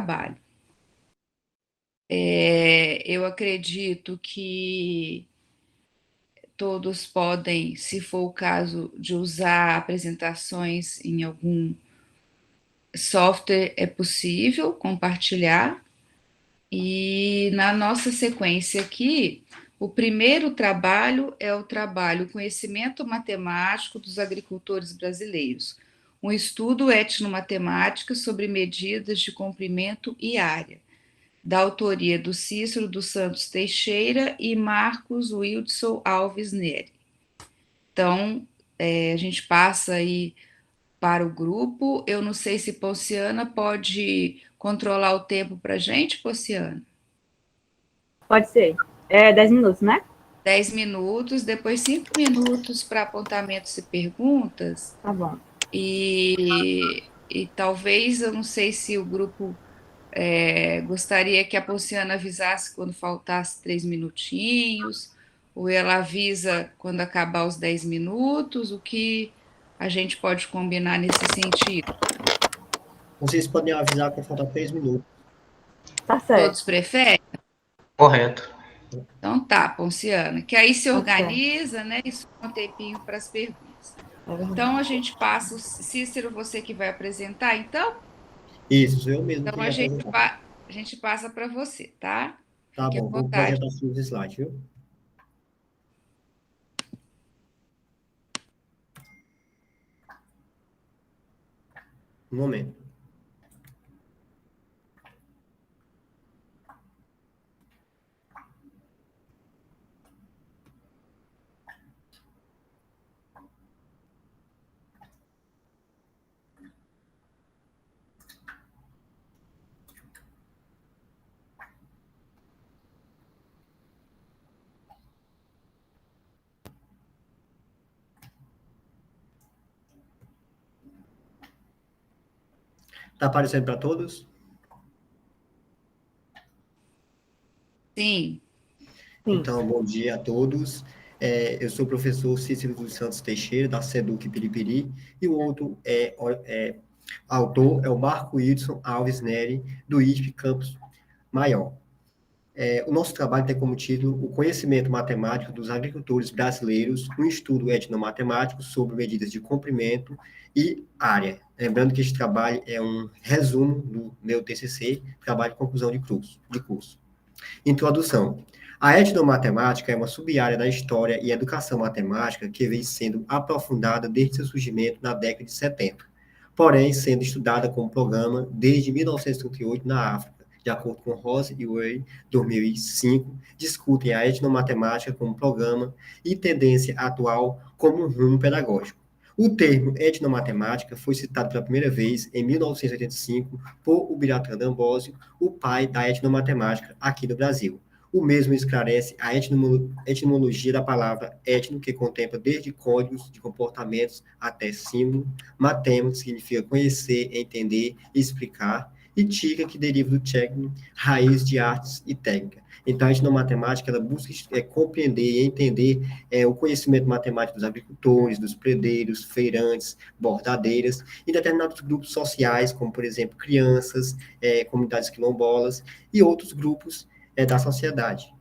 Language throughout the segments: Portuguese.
trabalho. Eu acredito que todos podem, se for o caso de usar apresentações em algum software, é possível compartilhar. E na nossa sequência aqui, o primeiro trabalho é o trabalho Conhecimento Matemático dos Agricultores Brasileiros, um estudo etnomatemático sobre medidas de comprimento e área, da autoria do Cícero dos Santos Teixeira e Marcos Wildson Alves Neri. Então, a gente passa aí para o grupo. Eu não sei se Pociana pode controlar o tempo para a gente, Pociana. Pode ser. 10 minutos, né? 10 minutos, depois 5 minutos para apontamentos e perguntas. Tá bom. E talvez, eu não sei se o grupo gostaria que a Pociana avisasse quando faltasse 3 minutinhos, ou ela avisa quando acabar os 10 minutos, o que a gente pode combinar nesse sentido. Vocês podem avisar quando faltar 3 minutos. Tá certo. Todos preferem? Correto. Então tá, Ponciana, que aí se Tá organiza, né? E sobra um tempinho para as perguntas. Então a gente passa, Cícero, você que vai apresentar, então? Isso, eu mesmo que Então ia apresentar. a gente passa para você, tá? Tá Fique à bom, vou vontade. projetar os slides, viu? Um momento. Tá aparecendo para todos? Sim. Então, bom dia a todos. Eu sou o professor Cícero dos Santos Teixeira, da SEDUC Piripiri, e o outro autor é o Marco Wilson Alves Neri, do ISP Campus Maior. O nosso trabalho tem como título O Conhecimento Matemático dos Agricultores Brasileiros, um estudo etnomatemático sobre medidas de comprimento e área. Lembrando que este trabalho é um resumo do meu TCC, trabalho de conclusão de curso. Introdução. A etnomatemática é uma sub-área da história e educação matemática que vem sendo aprofundada desde seu surgimento na década de 70, porém sendo estudada como programa desde 1938 na África. De acordo com Rose e Way, 2005, discutem a etnomatemática como programa e tendência atual como um rumo pedagógico. O termo etnomatemática foi citado pela primeira vez em 1985 por Ubiratan Dambosio, o pai da etnomatemática aqui no Brasil. O mesmo esclarece a etimologia da palavra etno, que contempla desde códigos de comportamentos até símbolo, matemo, que significa conhecer, entender e explicar, e tica, que deriva do tecno, raiz de artes e técnica. Então, a etnomatemática, ela busca compreender e entender o conhecimento matemático dos agricultores, dos predeiros, feirantes, bordadeiras, e determinados grupos sociais, como, por exemplo, crianças, comunidades quilombolas e outros grupos da sociedade.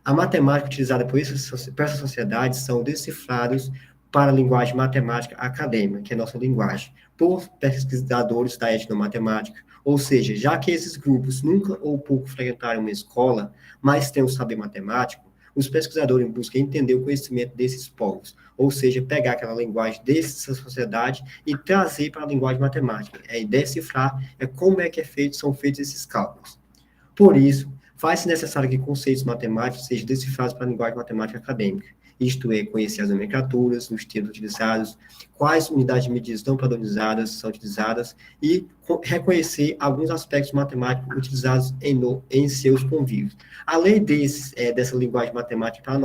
A matemática utilizada por essas sociedades são decifrados para a linguagem matemática acadêmica, que é a nossa linguagem, por pesquisadores da etnomatemática. Ou seja, já que esses grupos nunca ou pouco frequentaram uma escola, mas têm um saber matemático, os pesquisadores buscam entender o conhecimento desses povos, ou seja, pegar aquela linguagem dessa sociedade e trazer para a linguagem matemática, decifrar como é que são feitos esses cálculos. Por isso, faz-se necessário que conceitos matemáticos sejam decifrados para a linguagem matemática acadêmica, isto é, conhecer as nomenclaturas, os termos utilizados, quais unidades de medida não padronizadas são utilizadas e reconhecer alguns aspectos matemáticos utilizados em seus convívios. Além dessa linguagem matemática para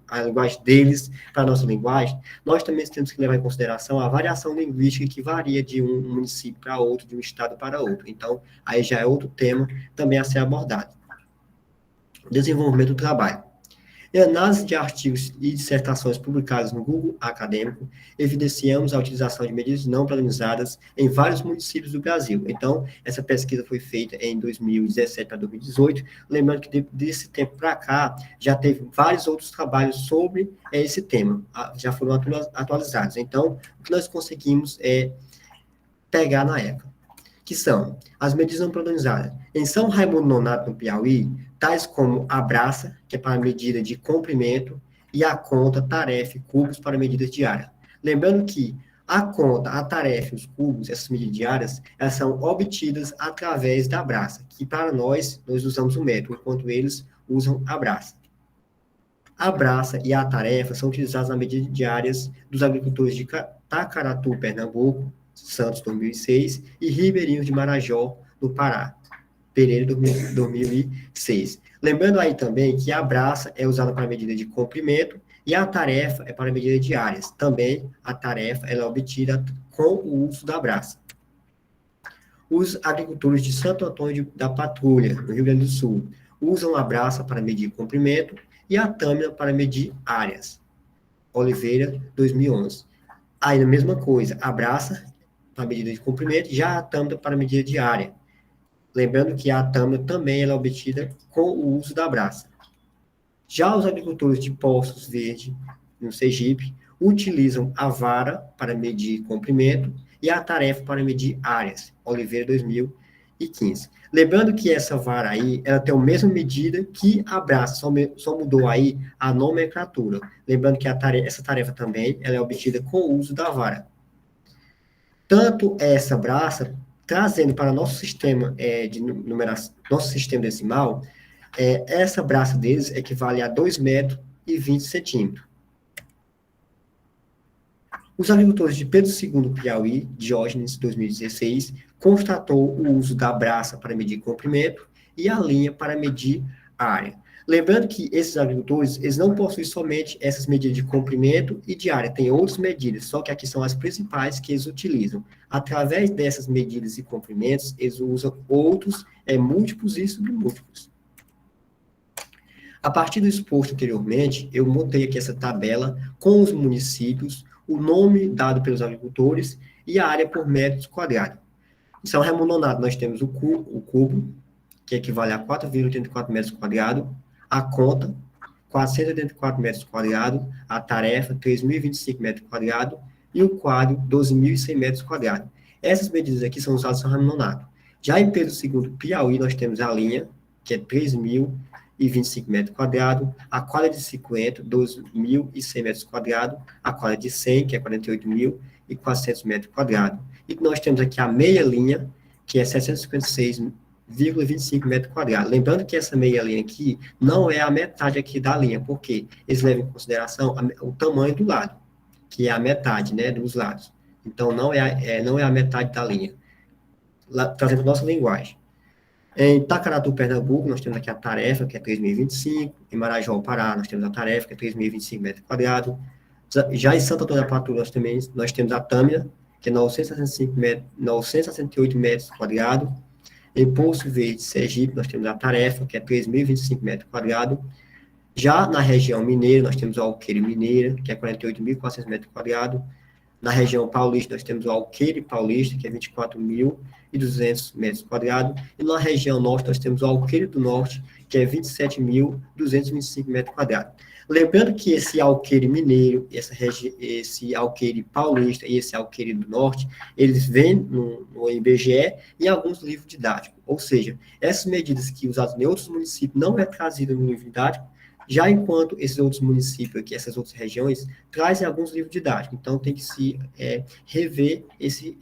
a linguagem deles, para a nossa linguagem, nós também temos que levar em consideração a variação linguística que varia de um município para outro, de um estado para outro. Então, aí já é outro tema também a ser abordado. Desenvolvimento do trabalho. Em análise de artigos e dissertações publicadas no Google Acadêmico, evidenciamos a utilização de medidas não padronizadas em vários municípios do Brasil. Então, essa pesquisa foi feita em 2017 para 2018, lembrando que desse tempo para cá, já teve vários outros trabalhos sobre esse tema, já foram atualizados. Então, o que nós conseguimos é pegar na época, que são as medidas não padronizadas. Em São Raimundo Nonato, no Piauí, tais como a braça, que é para medida de comprimento, e a conta, tarefa e cubos para medidas diárias. Lembrando que a conta, a tarefa e os cubos, essas medidas diárias, elas são obtidas através da braça, que para nós usamos o método, enquanto eles usam a braça. A braça e a tarefa são utilizadas nas medidas diárias dos agricultores de Tacaratu, Pernambuco, Santos, 2006, e Ribeirinhos de Marajó, no Pará, Pereira, 2006. Lembrando aí também que a braça é usada para medida de comprimento e a tarefa é para medida de áreas. Também a tarefa ela é obtida com o uso da braça. Os agricultores de Santo Antônio da Patrulha, no Rio Grande do Sul, usam a braça para medir comprimento e a tâmina para medir áreas. Oliveira, 2011. Aí, a mesma coisa, a braça para medida de comprimento, já a tâmina para medida de área. Lembrando que a tâmina também é obtida com o uso da braça. Já os agricultores de Poços Verde, no Sergipe, utilizam a vara para medir comprimento e a tarefa para medir áreas. Oliveira, 2015. Lembrando que essa vara aí, ela tem a mesma medida que a braça, só mudou aí a nomenclatura. Lembrando que essa tarefa também ela é obtida com o uso da vara. Tanto essa braça, trazendo para nosso sistema de numeração, nosso sistema decimal, essa braça deles equivale a 2,20 metros. Os agricultores de Pedro II, Piauí, Diógenes, 2016, constatou o uso da braça para medir comprimento e a linha para medir área. Lembrando que esses agricultores, eles não possuem somente essas medidas de comprimento e de área, tem outras medidas, só que aqui são as principais que eles utilizam. Através dessas medidas e comprimentos, eles usam outros, múltiplos e submúltiplos. A partir do exposto anteriormente, eu montei aqui essa tabela com os municípios, o nome dado pelos agricultores e a área por metros quadrados. Em São Raimundo Nonato, nós temos o cubo, que equivale a 4,84 metros quadrados, a conta, 484 metros quadrados, a tarefa, 3.025 metros quadrados, e o quadro, 12.100 metros quadrados. Essas medidas aqui são usadas em São Raimundo Nonato. Já em Pedro II, Piauí, nós temos a linha, que é 3.025 metros quadrados, a quadra de 50, 12.100 metros quadrados, a quadra de 100, que é 48.400 metros quadrados. E nós temos aqui a meia linha, que é 756,25 metros quadrados. Lembrando que essa meia linha aqui não é a metade aqui da linha, porque eles levam em consideração o tamanho do lado, que é a metade, né, dos lados. Então, não é a metade da linha. Trazendo a nossa linguagem. Em Tacaratu, Pernambuco, nós temos aqui a tarefa, que é 3.025. Em Marajó, Pará, nós temos a tarefa, que é 3.025 metros quadrados. Já em Santo Antônio da Patrulha, nós temos a tâmina, que é 968 metros quadrados. Em Poço Verde, Sergipe, nós temos a tarefa, que é 3.025 metros quadrados. Já na região mineira, nós temos o alqueire mineira, que é 48.400 metros quadrados. Na região paulista, nós temos o alqueire paulista, que é 24.200 metros quadrados. E na região norte, nós temos o alqueire do norte, que é 27.225 metros quadrados. Lembrando que esse alqueire mineiro, esse alqueire paulista e esse alqueire do norte, eles vêm no IBGE e em alguns livros didáticos. Ou seja, essas medidas que usadas em outros municípios não é trazida no livro didático, já enquanto esses outros municípios aqui, essas outras regiões, trazem alguns livros didáticos. Então, tem que se rever esse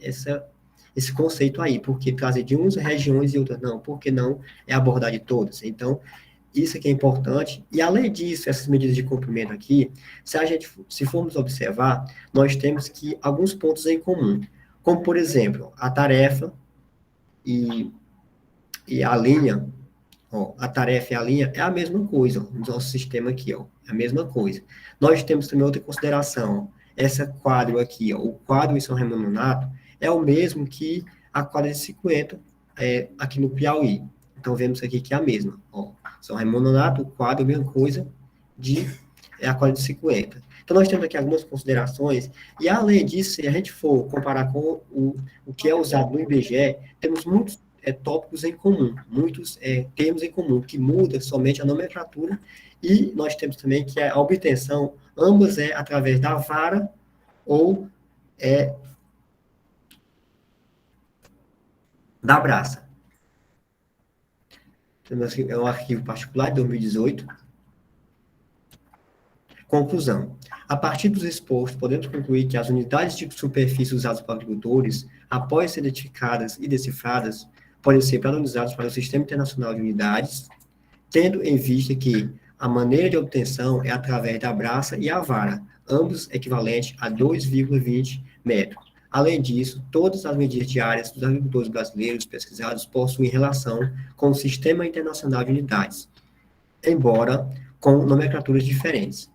conceito aí, porque trazer de umas regiões e outras não, porque não é abordar de todas. Então, isso aqui é importante. E, além disso, essas medidas de comprimento aqui, se formos observar, nós temos que alguns pontos em comum, como, por exemplo, a tarefa e a linha. Ó, a tarefa e a linha é a mesma coisa, ó, no nosso sistema aqui, ó, é a mesma coisa. Nós temos também outra consideração, ó, essa quadro aqui, ó, o quadro em São Raimundo Nonato é o mesmo que a quadra de 50 aqui no Piauí. Então, vemos aqui que é a mesma. Ó, São Raimundo Nonato, o quadro é a mesma coisa de a cola de 50. Então, nós temos aqui algumas considerações, e além disso, se a gente for comparar com o que é usado no IBGE, temos muitos tópicos em comum, muitos termos em comum, que muda somente a nomenclatura, e nós temos também que a obtenção, ambas é através da vara ou da braça. É um arquivo particular de 2018. Conclusão. A partir dos expostos, podemos concluir que as unidades de superfície usadas por agricultores, após serem identificadas e decifradas, podem ser padronizadas para o Sistema Internacional de Unidades, tendo em vista que a maneira de obtenção é através da braça e a vara, ambos equivalentes a 2,20 metros. Além disso, todas as medidas diárias dos agricultores brasileiros pesquisados possuem relação com o Sistema Internacional de Unidades, embora com nomenclaturas diferentes.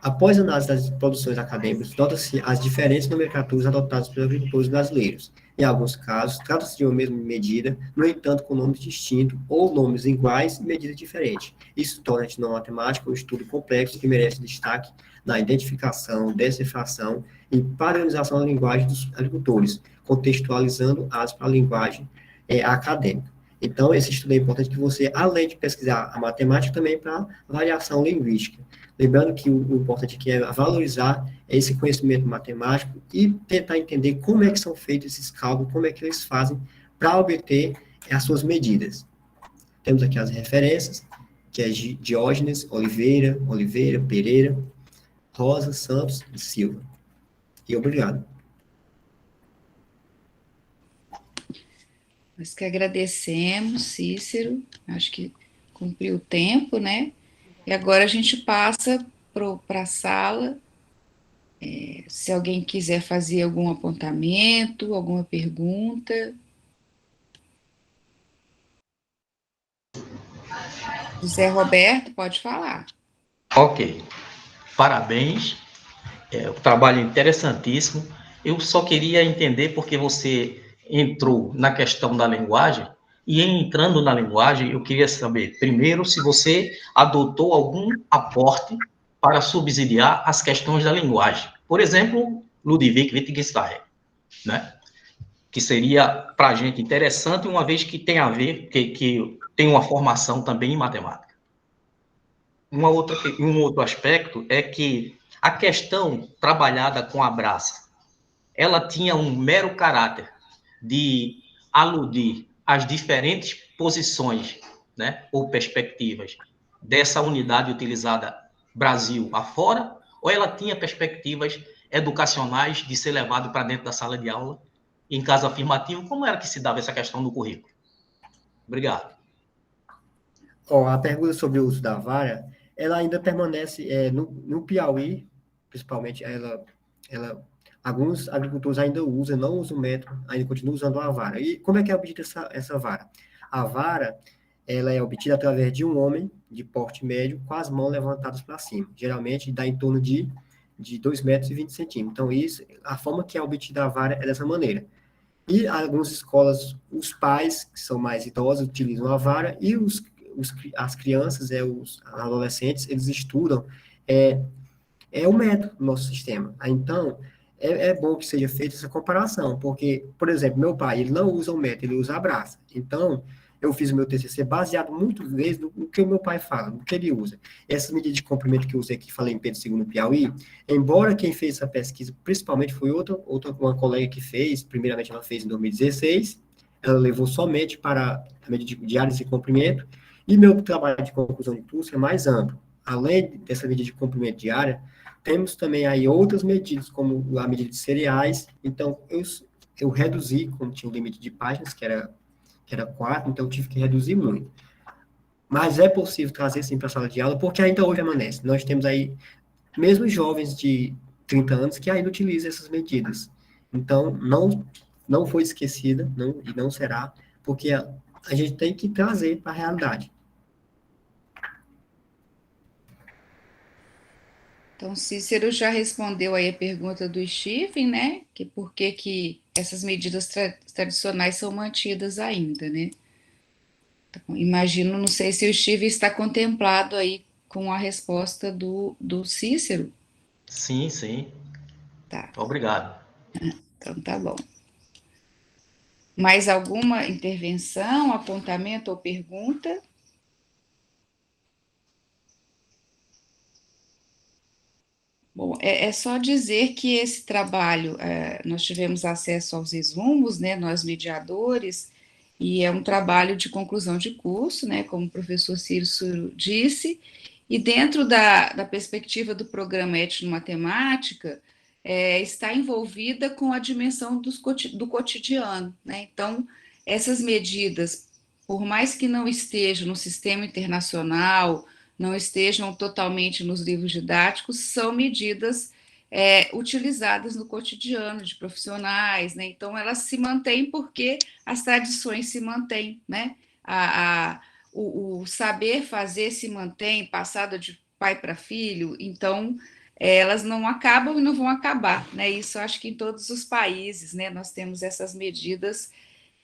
Após a análise das produções acadêmicas, nota-se as diferentes nomenclaturas adotadas pelos agricultores brasileiros. Em alguns casos, trata-se de uma mesma medida, no entanto, com nomes distintos ou nomes iguais e medidas diferentes. Isso torna a etnomatemática um estudo complexo que merece destaque na identificação, decifração e padronização da linguagem dos agricultores, contextualizando-as para a linguagem acadêmica. Então, esse estudo é importante que você, além de pesquisar a matemática, também para avaliação linguística. Lembrando que o importante aqui é valorizar esse conhecimento matemático e tentar entender como é que são feitos esses cálculos, como é que eles fazem para obter as suas medidas. Temos aqui as referências, que é Diógenes, Oliveira, Pereira, Rosa, Santos e Silva. E obrigado. Nós que agradecemos, Cícero, acho que cumpriu o tempo, né? E agora a gente passa para a sala. Se alguém quiser fazer algum apontamento, alguma pergunta. José Roberto, pode falar. Ok. Parabéns. O trabalho interessantíssimo. Eu só queria entender porque você entrou na questão da linguagem, e entrando na linguagem, eu queria saber, primeiro, se você adotou algum aporte para subsidiar as questões da linguagem. Por exemplo, Ludwig Wittgenstein, né? Que seria, para a gente, interessante, uma vez que tem a ver, que tem uma formação também em matemática. Um outro aspecto é que a questão trabalhada com a braça, ela tinha um mero caráter de aludir às diferentes posições, né, ou perspectivas dessa unidade utilizada Brasil afora, ou ela tinha perspectivas educacionais de ser levado para dentro da sala de aula, em caso afirmativo, como era que se dava essa questão do currículo? Obrigado. A pergunta sobre o uso da vara, ela ainda permanece no Piauí, principalmente, alguns agricultores ainda usam, não usam o metro, ainda continuam usando a vara. E como é que é obtida essa vara? A vara, ela é obtida através de um homem de porte médio com as mãos levantadas para cima. Geralmente dá em torno de 2,20 metros. Então, a forma que é obtida a vara é dessa maneira. E algumas escolas, os pais, que são mais idosos, utilizam a vara, e as crianças, os adolescentes, eles estudam o método do nosso sistema. Então, é bom que seja feita essa comparação, porque, por exemplo, meu pai, ele não usa o método, ele usa a braça. Então, eu fiz o meu TCC baseado muitas vezes no que o meu pai fala, no que ele usa. Essas medidas de comprimento que eu usei aqui, falei em Pedro II Piauí, embora quem fez essa pesquisa, principalmente foi uma colega que fez, primeiramente ela fez em 2016, ela levou somente para a medida de áreas de comprimento, e meu trabalho de conclusão de curso é mais amplo. Além dessa medida de comprimento de área, temos também aí outras medidas, como a medida de cereais. Então, eu reduzi, como tinha um limite de páginas, que era 4, então eu tive que reduzir muito. Mas é possível trazer, sim, para a sala de aula, porque ainda hoje permanece. Nós temos aí, mesmo jovens de 30 anos, que ainda utilizam essas medidas. Então, não foi esquecida, e não será, porque a gente tem que trazer para a realidade. Então, Cícero já respondeu aí a pergunta do Steven, né? Que por que essas medidas tradicionais são mantidas ainda, né? Então, imagino, não sei se o Steven está contemplado aí com a resposta do Cícero? Sim, sim. Tá, Obrigado. então tá bom. Mais alguma intervenção, apontamento ou pergunta? Bom, é só dizer que esse trabalho, nós tivemos acesso aos resumos, né, nós mediadores, e é um trabalho de conclusão de curso, né, como o professor Cícero disse, e dentro da perspectiva do programa Etnomatemática, está envolvida com a dimensão do cotidiano, né, então, essas medidas, por mais que não estejam no sistema internacional, não estejam totalmente nos livros didáticos, são medidas utilizadas no cotidiano de profissionais, né? Então, elas se mantêm porque as tradições se mantêm, né? O saber fazer se mantém, passado de pai para filho, então elas não acabam e não vão acabar, né? Isso eu acho que em todos os países, né? Nós temos essas medidas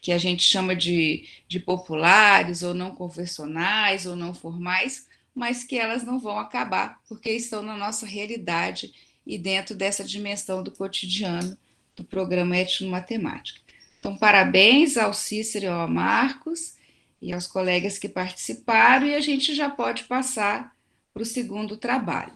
que a gente chama de populares, ou não convencionais, ou não formais, mas que elas não vão acabar, porque estão na nossa realidade e dentro dessa dimensão do cotidiano do programa Etnomatemática. Então, parabéns ao Cícero e ao Marcos e aos colegas que participaram, e a gente já pode passar para o segundo trabalho.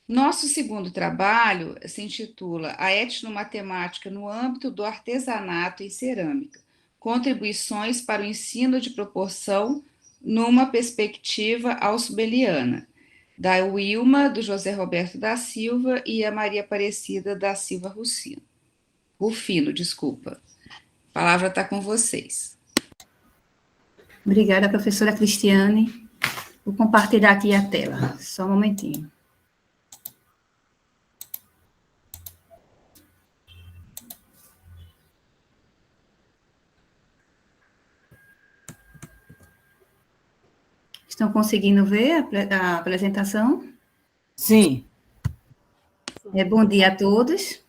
Nosso segundo trabalho se intitula A Etnomatemática no âmbito do artesanato em cerâmica, contribuições para o ensino de proporção numa perspectiva ausubeliana, da Wilma, do José Roberto da Silva e a Maria Aparecida da Silva Rufino, desculpa. A palavra está com vocês. Obrigada, professora Cristiane. Vou compartilhar aqui a tela. Só um momentinho. Estão conseguindo ver a apresentação? Sim. Bom dia a todos.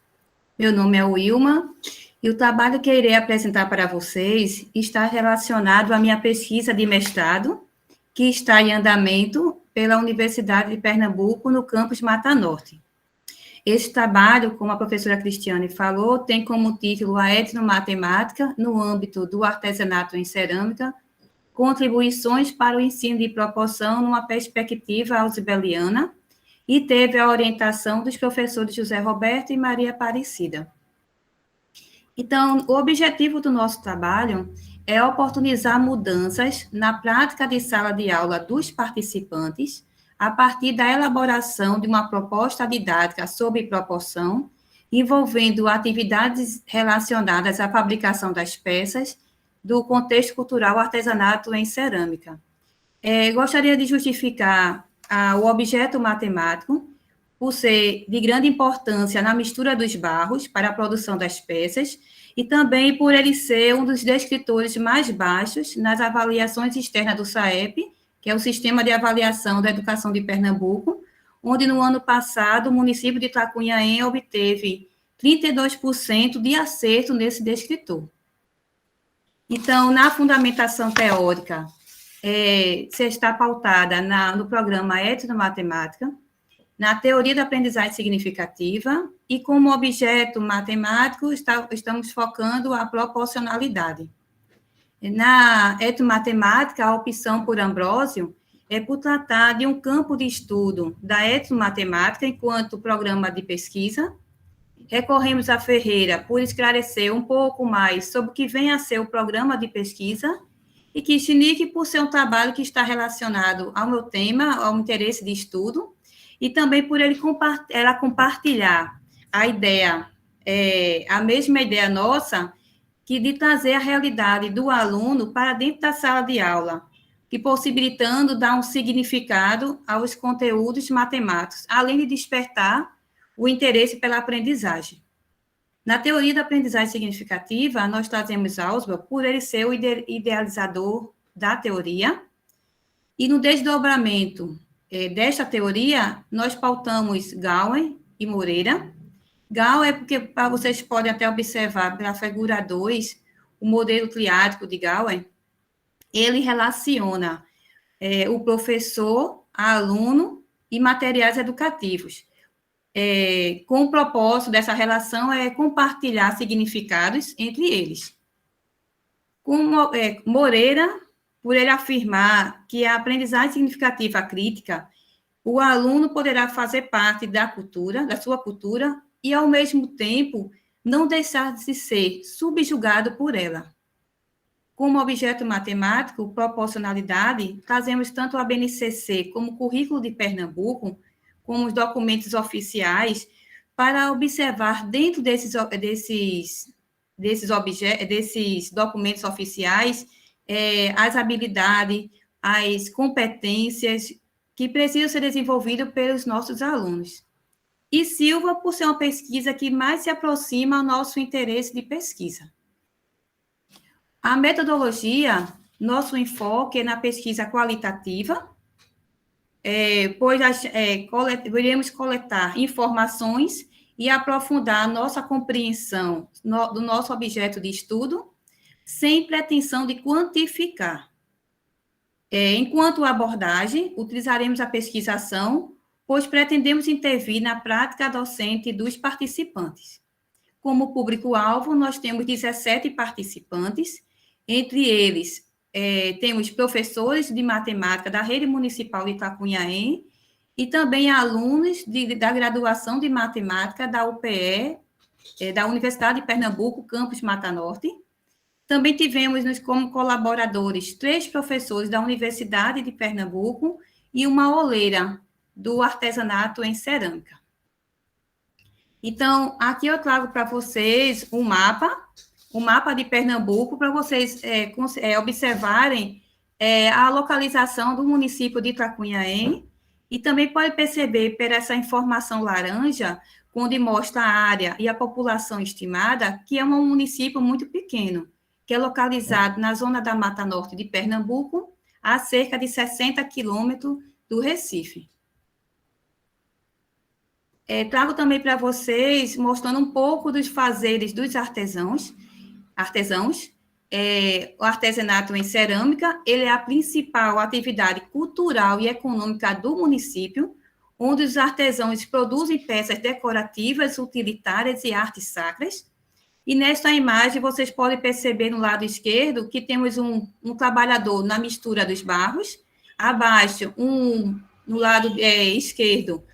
Meu nome é Wilma e o trabalho que eu irei apresentar para vocês está relacionado à minha pesquisa de mestrado, que está em andamento pela Universidade de Pernambuco, no campus Mata Norte. Esse trabalho, como a professora Cristiane falou, tem como título A Etnomatemática no âmbito do artesanato em cerâmica, contribuições para o ensino de proporção numa perspectiva ausubeliana, e teve a orientação dos professores José Roberto e Maria Aparecida. Então, o objetivo do nosso trabalho é oportunizar mudanças na prática de sala de aula dos participantes, a partir da elaboração de uma proposta didática sobre proporção, envolvendo atividades relacionadas à fabricação das peças do contexto cultural artesanato em cerâmica. Gostaria de justificar o objeto matemático, por ser de grande importância na mistura dos barros para a produção das peças, e também por ele ser um dos descritores mais baixos nas avaliações externas do SAEP, que é o Sistema de Avaliação da Educação de Pernambuco, onde no ano passado o município de Itacunhaém obteve 32% de acerto nesse descritor. Então, na fundamentação teórica, se está pautada no programa Etnomatemática, na teoria da aprendizagem significativa, e como objeto matemático estamos focando a proporcionalidade. Na etnomatemática, a opção por Ambrósio é por tratar de um campo de estudo da etnomatemática enquanto programa de pesquisa. Recorremos a Ferreira por esclarecer um pouco mais sobre o que vem a ser o programa de pesquisa, e Kishnik por ser um trabalho que está relacionado ao meu tema, ao interesse de estudo, e também por ela compartilhar a ideia, a mesma ideia nossa, que de trazer a realidade do aluno para dentro da sala de aula, que possibilitando dar um significado aos conteúdos matemáticos, além de despertar o interesse pela aprendizagem. Na teoria da aprendizagem significativa, nós trazemos Ausubel por ele ser o idealizador da teoria, e no desdobramento desta teoria, nós pautamos Gowen e Moreira. Gowen é porque, para vocês podem até observar, pela figura 2, o modelo triádico de Gowen, ele relaciona o professor, a aluno e materiais educativos. Com o propósito dessa relação é compartilhar significados entre eles. Com Moreira, por ele afirmar que a aprendizagem significativa crítica, o aluno poderá fazer parte da sua cultura, e, ao mesmo tempo, não deixar de ser subjugado por ela. Como objeto matemático, proporcionalidade, trazemos tanto a BNCC como o Currículo de Pernambuco, como os documentos oficiais, para observar dentro desses documentos oficiais as habilidades, as competências que precisam ser desenvolvidas pelos nossos alunos. E Silva, por ser uma pesquisa que mais se aproxima ao nosso interesse de pesquisa. A metodologia, nosso enfoque é na pesquisa qualitativa, pois iremos coletar informações e aprofundar a nossa compreensão do nosso objeto de estudo, sem pretensão de quantificar. Enquanto abordagem, utilizaremos a pesquisação, pois pretendemos intervir na prática docente dos participantes. Como público-alvo, nós temos 17 participantes, entre eles, temos professores de matemática da Rede Municipal de Itaconhaém e também alunos da graduação de matemática da UPE, da Universidade de Pernambuco, campus Mata Norte. Também tivemos como colaboradores 3 professores da Universidade de Pernambuco e uma oleira do artesanato em cerâmica. Então, aqui eu trago para vocês um mapa de Pernambuco, para vocês observarem a localização do município de Itaconhaém, e também pode perceber, por essa informação laranja, onde mostra a área e a população estimada, que é um município muito pequeno, que é localizado na zona da Mata Norte de Pernambuco, a cerca de 60 quilômetros do Recife. Trago também para vocês, mostrando um pouco dos fazeres dos artesãos. O artesanato em cerâmica, ele é a principal atividade cultural e econômica do município, onde os artesãos produzem peças decorativas, utilitárias e artes sacras. E nesta imagem, vocês podem perceber no lado esquerdo que temos um trabalhador na mistura dos barros, abaixo, no lado esquerdo,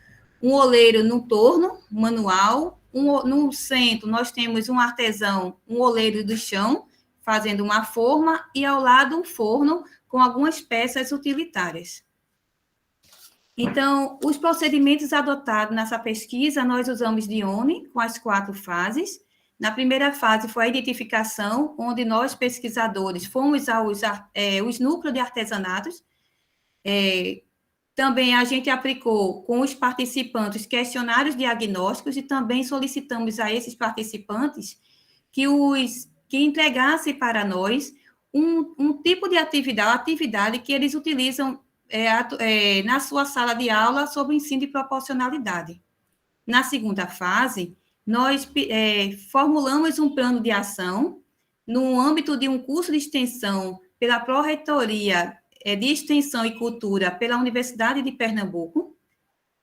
um oleiro no torno manual, no centro nós temos um artesão, um oleiro do chão, fazendo uma forma, e ao lado um forno com algumas peças utilitárias. Então, os procedimentos adotados nessa pesquisa, nós usamos DIONE com as 4 fases. Na primeira fase foi a identificação, onde nós, pesquisadores, fomos aos núcleos de artesanatos. Também a gente aplicou com os participantes questionários diagnósticos e também solicitamos a esses participantes que entregassem para nós um tipo de atividade que eles utilizam na sua sala de aula sobre o ensino de proporcionalidade. Na segunda fase, nós formulamos um plano de ação no âmbito de um curso de extensão pela Pró-Reitoria de Extensão e Cultura pela Universidade de Pernambuco.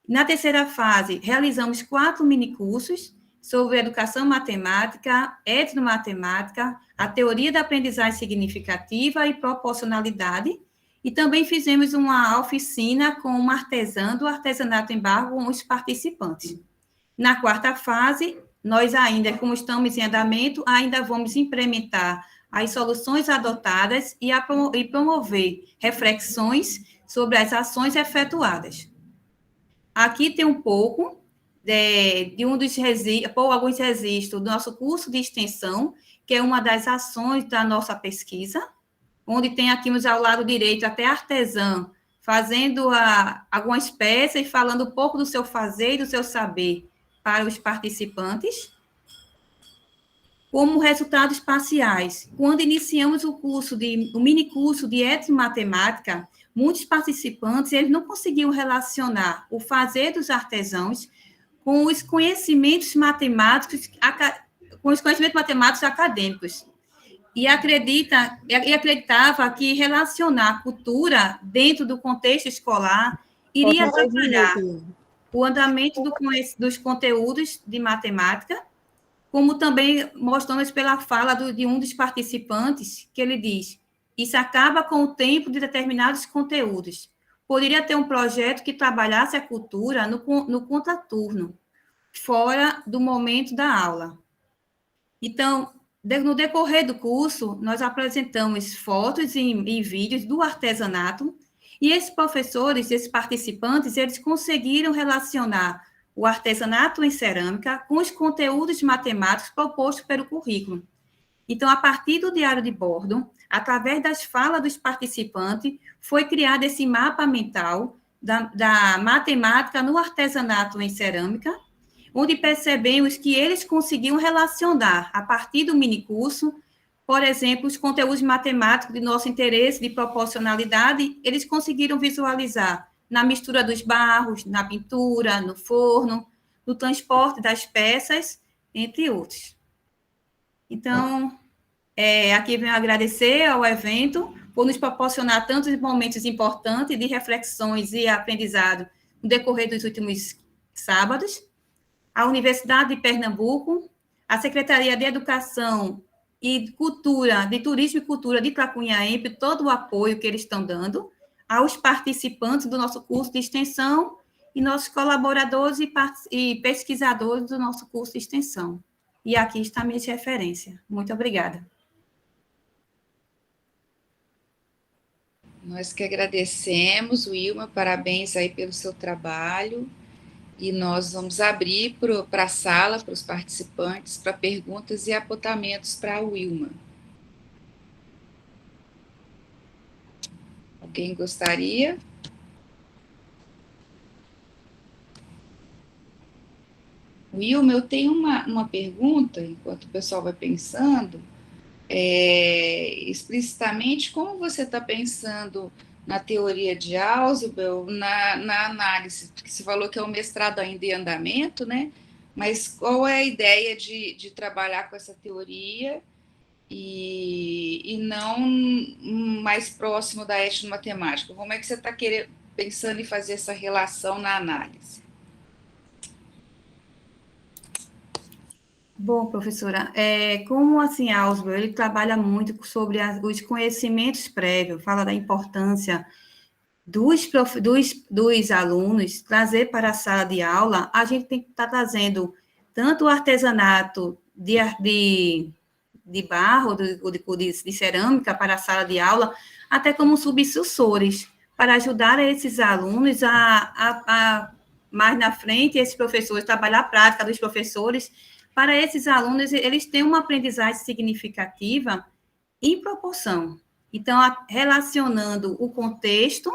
Na terceira fase, realizamos 4 minicursos sobre educação matemática, etnomatemática, a teoria da aprendizagem significativa e proporcionalidade, e também fizemos uma oficina com uma artesã do artesanato em barro com os participantes. Na quarta fase, nós ainda, como estamos em andamento, ainda vamos implementar as soluções adotadas e promover reflexões sobre as ações efetuadas. Aqui tem um pouco de alguns registros do nosso curso de extensão, que é uma das ações da nossa pesquisa, onde tem aqui ao lado direito até artesã, fazendo algumas peças e falando um pouco do seu fazer e do seu saber para os participantes. Como resultados parciais, quando iniciamos o minicurso de etnomatemática, muitos participantes eles não conseguiam relacionar o fazer dos artesãos com os conhecimentos matemáticos acadêmicos. E acreditava que relacionar cultura dentro do contexto escolar iria Faltam 10 trabalhar minutos. o andamento dos conteúdos de matemática, como também mostramos pela fala de um dos participantes, que ele diz: isso acaba com o tempo de determinados conteúdos. Poderia ter um projeto que trabalhasse a cultura no contraturno, fora do momento da aula. Então, no decorrer do curso, nós apresentamos fotos e vídeos do artesanato, e esses professores, esses participantes, eles conseguiram relacionar o artesanato em cerâmica com os conteúdos matemáticos propostos pelo currículo. Então, a partir do diário de bordo, através das falas dos participantes, foi criado esse mapa mental da matemática no artesanato em cerâmica, onde percebemos que eles conseguiam relacionar, a partir do minicurso, por exemplo, os conteúdos matemáticos de nosso interesse, de proporcionalidade, eles conseguiram visualizar na mistura dos barros, na pintura, no forno, no transporte das peças, entre outros. Então, aqui venho agradecer ao evento por nos proporcionar tantos momentos importantes de reflexões e aprendizado no decorrer dos últimos sábados, a Universidade de Pernambuco, a Secretaria de Educação e Cultura, de Turismo e Cultura de Tracunhaém, por todo o apoio que eles estão dando, aos participantes do nosso curso de extensão e nossos colaboradores e pesquisadores do nosso curso de extensão. E aqui está a minha referência. Muito obrigada. Nós que agradecemos, Wilma, parabéns aí pelo seu trabalho. E nós vamos abrir para a sala, para os participantes, para perguntas e apontamentos para a Wilma. Alguém gostaria? Wilma, eu tenho uma pergunta, enquanto o pessoal vai pensando, explicitamente, como você está pensando na teoria de Ausubel, na análise, porque você falou que é um mestrado ainda em andamento, né? Mas qual é a ideia de trabalhar com essa teoria e não mais próximo da etnomatemática? Como é que você está pensando em fazer essa relação na análise? Bom, professora, como assim Ausubel, ele trabalha muito sobre os conhecimentos prévios, fala da importância dos alunos trazer para a sala de aula. A gente tem que estar trazendo tanto o artesanato de barro, de cerâmica para a sala de aula, até como subsussores, para ajudar esses alunos a mais na frente, esses professores, trabalhar a prática dos professores. Para esses alunos, eles têm uma aprendizagem significativa em proporção. Então, relacionando o contexto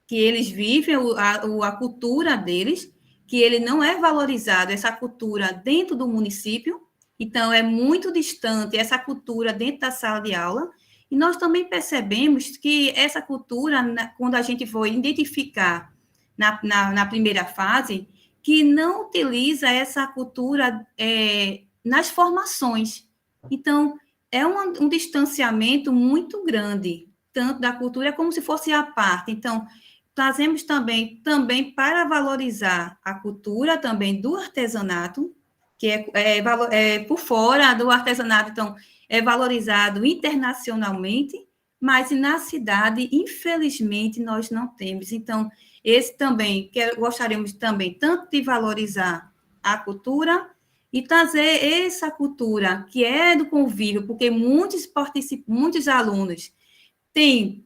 que eles vivem, a cultura deles, que ele não é valorizado, essa cultura dentro do município, então é muito distante essa cultura dentro da sala de aula, e nós também percebemos que essa cultura, quando a gente for identificar na primeira fase, que não utiliza essa cultura nas formações. Então, é um distanciamento muito grande, tanto da cultura como se fosse a parte. Então, trazemos também para valorizar a cultura também do artesanato, que por fora do artesanato, então, é valorizado internacionalmente, mas na cidade, infelizmente, nós não temos. Então, esse também, gostaríamos também tanto de valorizar a cultura e trazer essa cultura que é do convívio, porque muitos alunos têm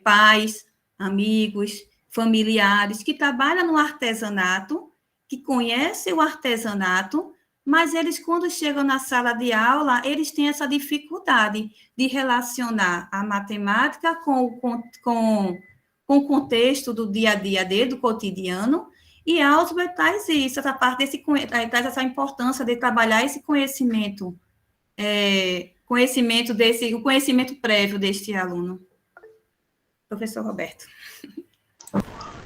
pais, amigos, familiares que trabalham no artesanato, que conhecem o artesanato, mas eles, quando chegam na sala de aula, eles têm essa dificuldade de relacionar a matemática com o contexto do dia a dia dele, do cotidiano, e Ausubel traz isso, essa parte traz essa importância de trabalhar esse conhecimento, o conhecimento prévio deste aluno. Professor Roberto.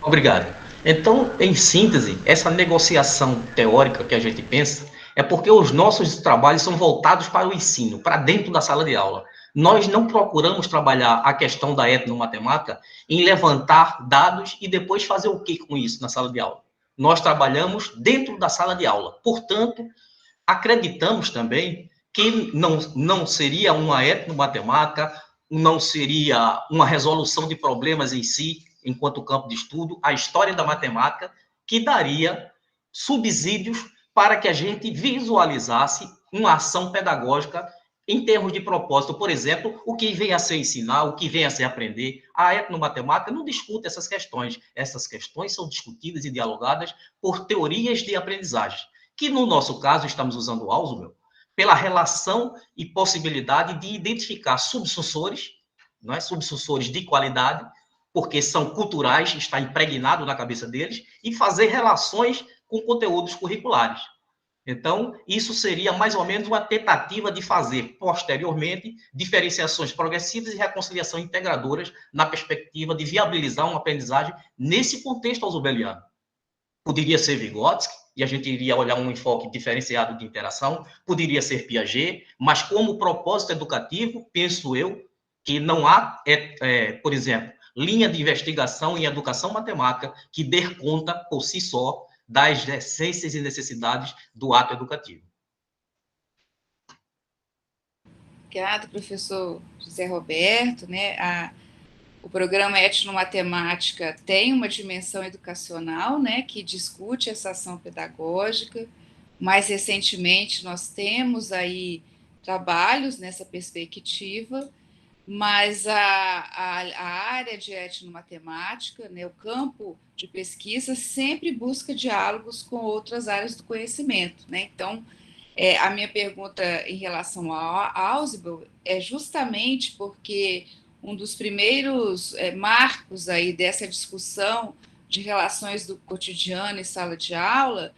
Obrigado. Então, em síntese, essa negociação teórica que a gente pensa é porque os nossos trabalhos são voltados para o ensino, para dentro da sala de aula. Nós não procuramos trabalhar a questão da etnomatemática em levantar dados e depois fazer o que com isso na sala de aula. Nós trabalhamos dentro da sala de aula. Portanto, acreditamos também que não seria uma etnomatemática, não seria uma resolução de problemas em si, enquanto campo de estudo, a história da matemática, que daria subsídios para que a gente visualizasse uma ação pedagógica em termos de propósito. Por exemplo, o que vem a ser ensinar, o que vem a ser aprender. A etnomatemática não discute essas questões. Essas questões são discutidas e dialogadas por teorias de aprendizagem, que no nosso caso estamos usando o Ausubel pela relação e possibilidade de identificar subsussores, não é? Subsussores de qualidade, porque são culturais, está impregnado na cabeça deles, e fazer relações com conteúdos curriculares. Então, isso seria mais ou menos uma tentativa de fazer, posteriormente, diferenciações progressivas e reconciliação integradoras na perspectiva de viabilizar uma aprendizagem nesse contexto ausubeliano. Poderia ser Vygotsky, e a gente iria olhar um enfoque diferenciado de interação, poderia ser Piaget, mas como propósito educativo, penso eu, que não há, por exemplo, linha de investigação em educação matemática que dê conta, por si só, das essências e necessidades do ato educativo. Obrigada, professor José Roberto, né? O programa Etnomatemática tem uma dimensão educacional, né, que discute essa ação pedagógica. Mais recentemente, nós temos aí trabalhos nessa perspectiva, mas a área de etnomatemática, né, o campo de pesquisa, sempre busca diálogos com outras áreas do conhecimento, né? Então, a minha pergunta em relação ao Ausubel é justamente porque um dos primeiros marcos aí dessa discussão de relações do cotidiano e sala de aula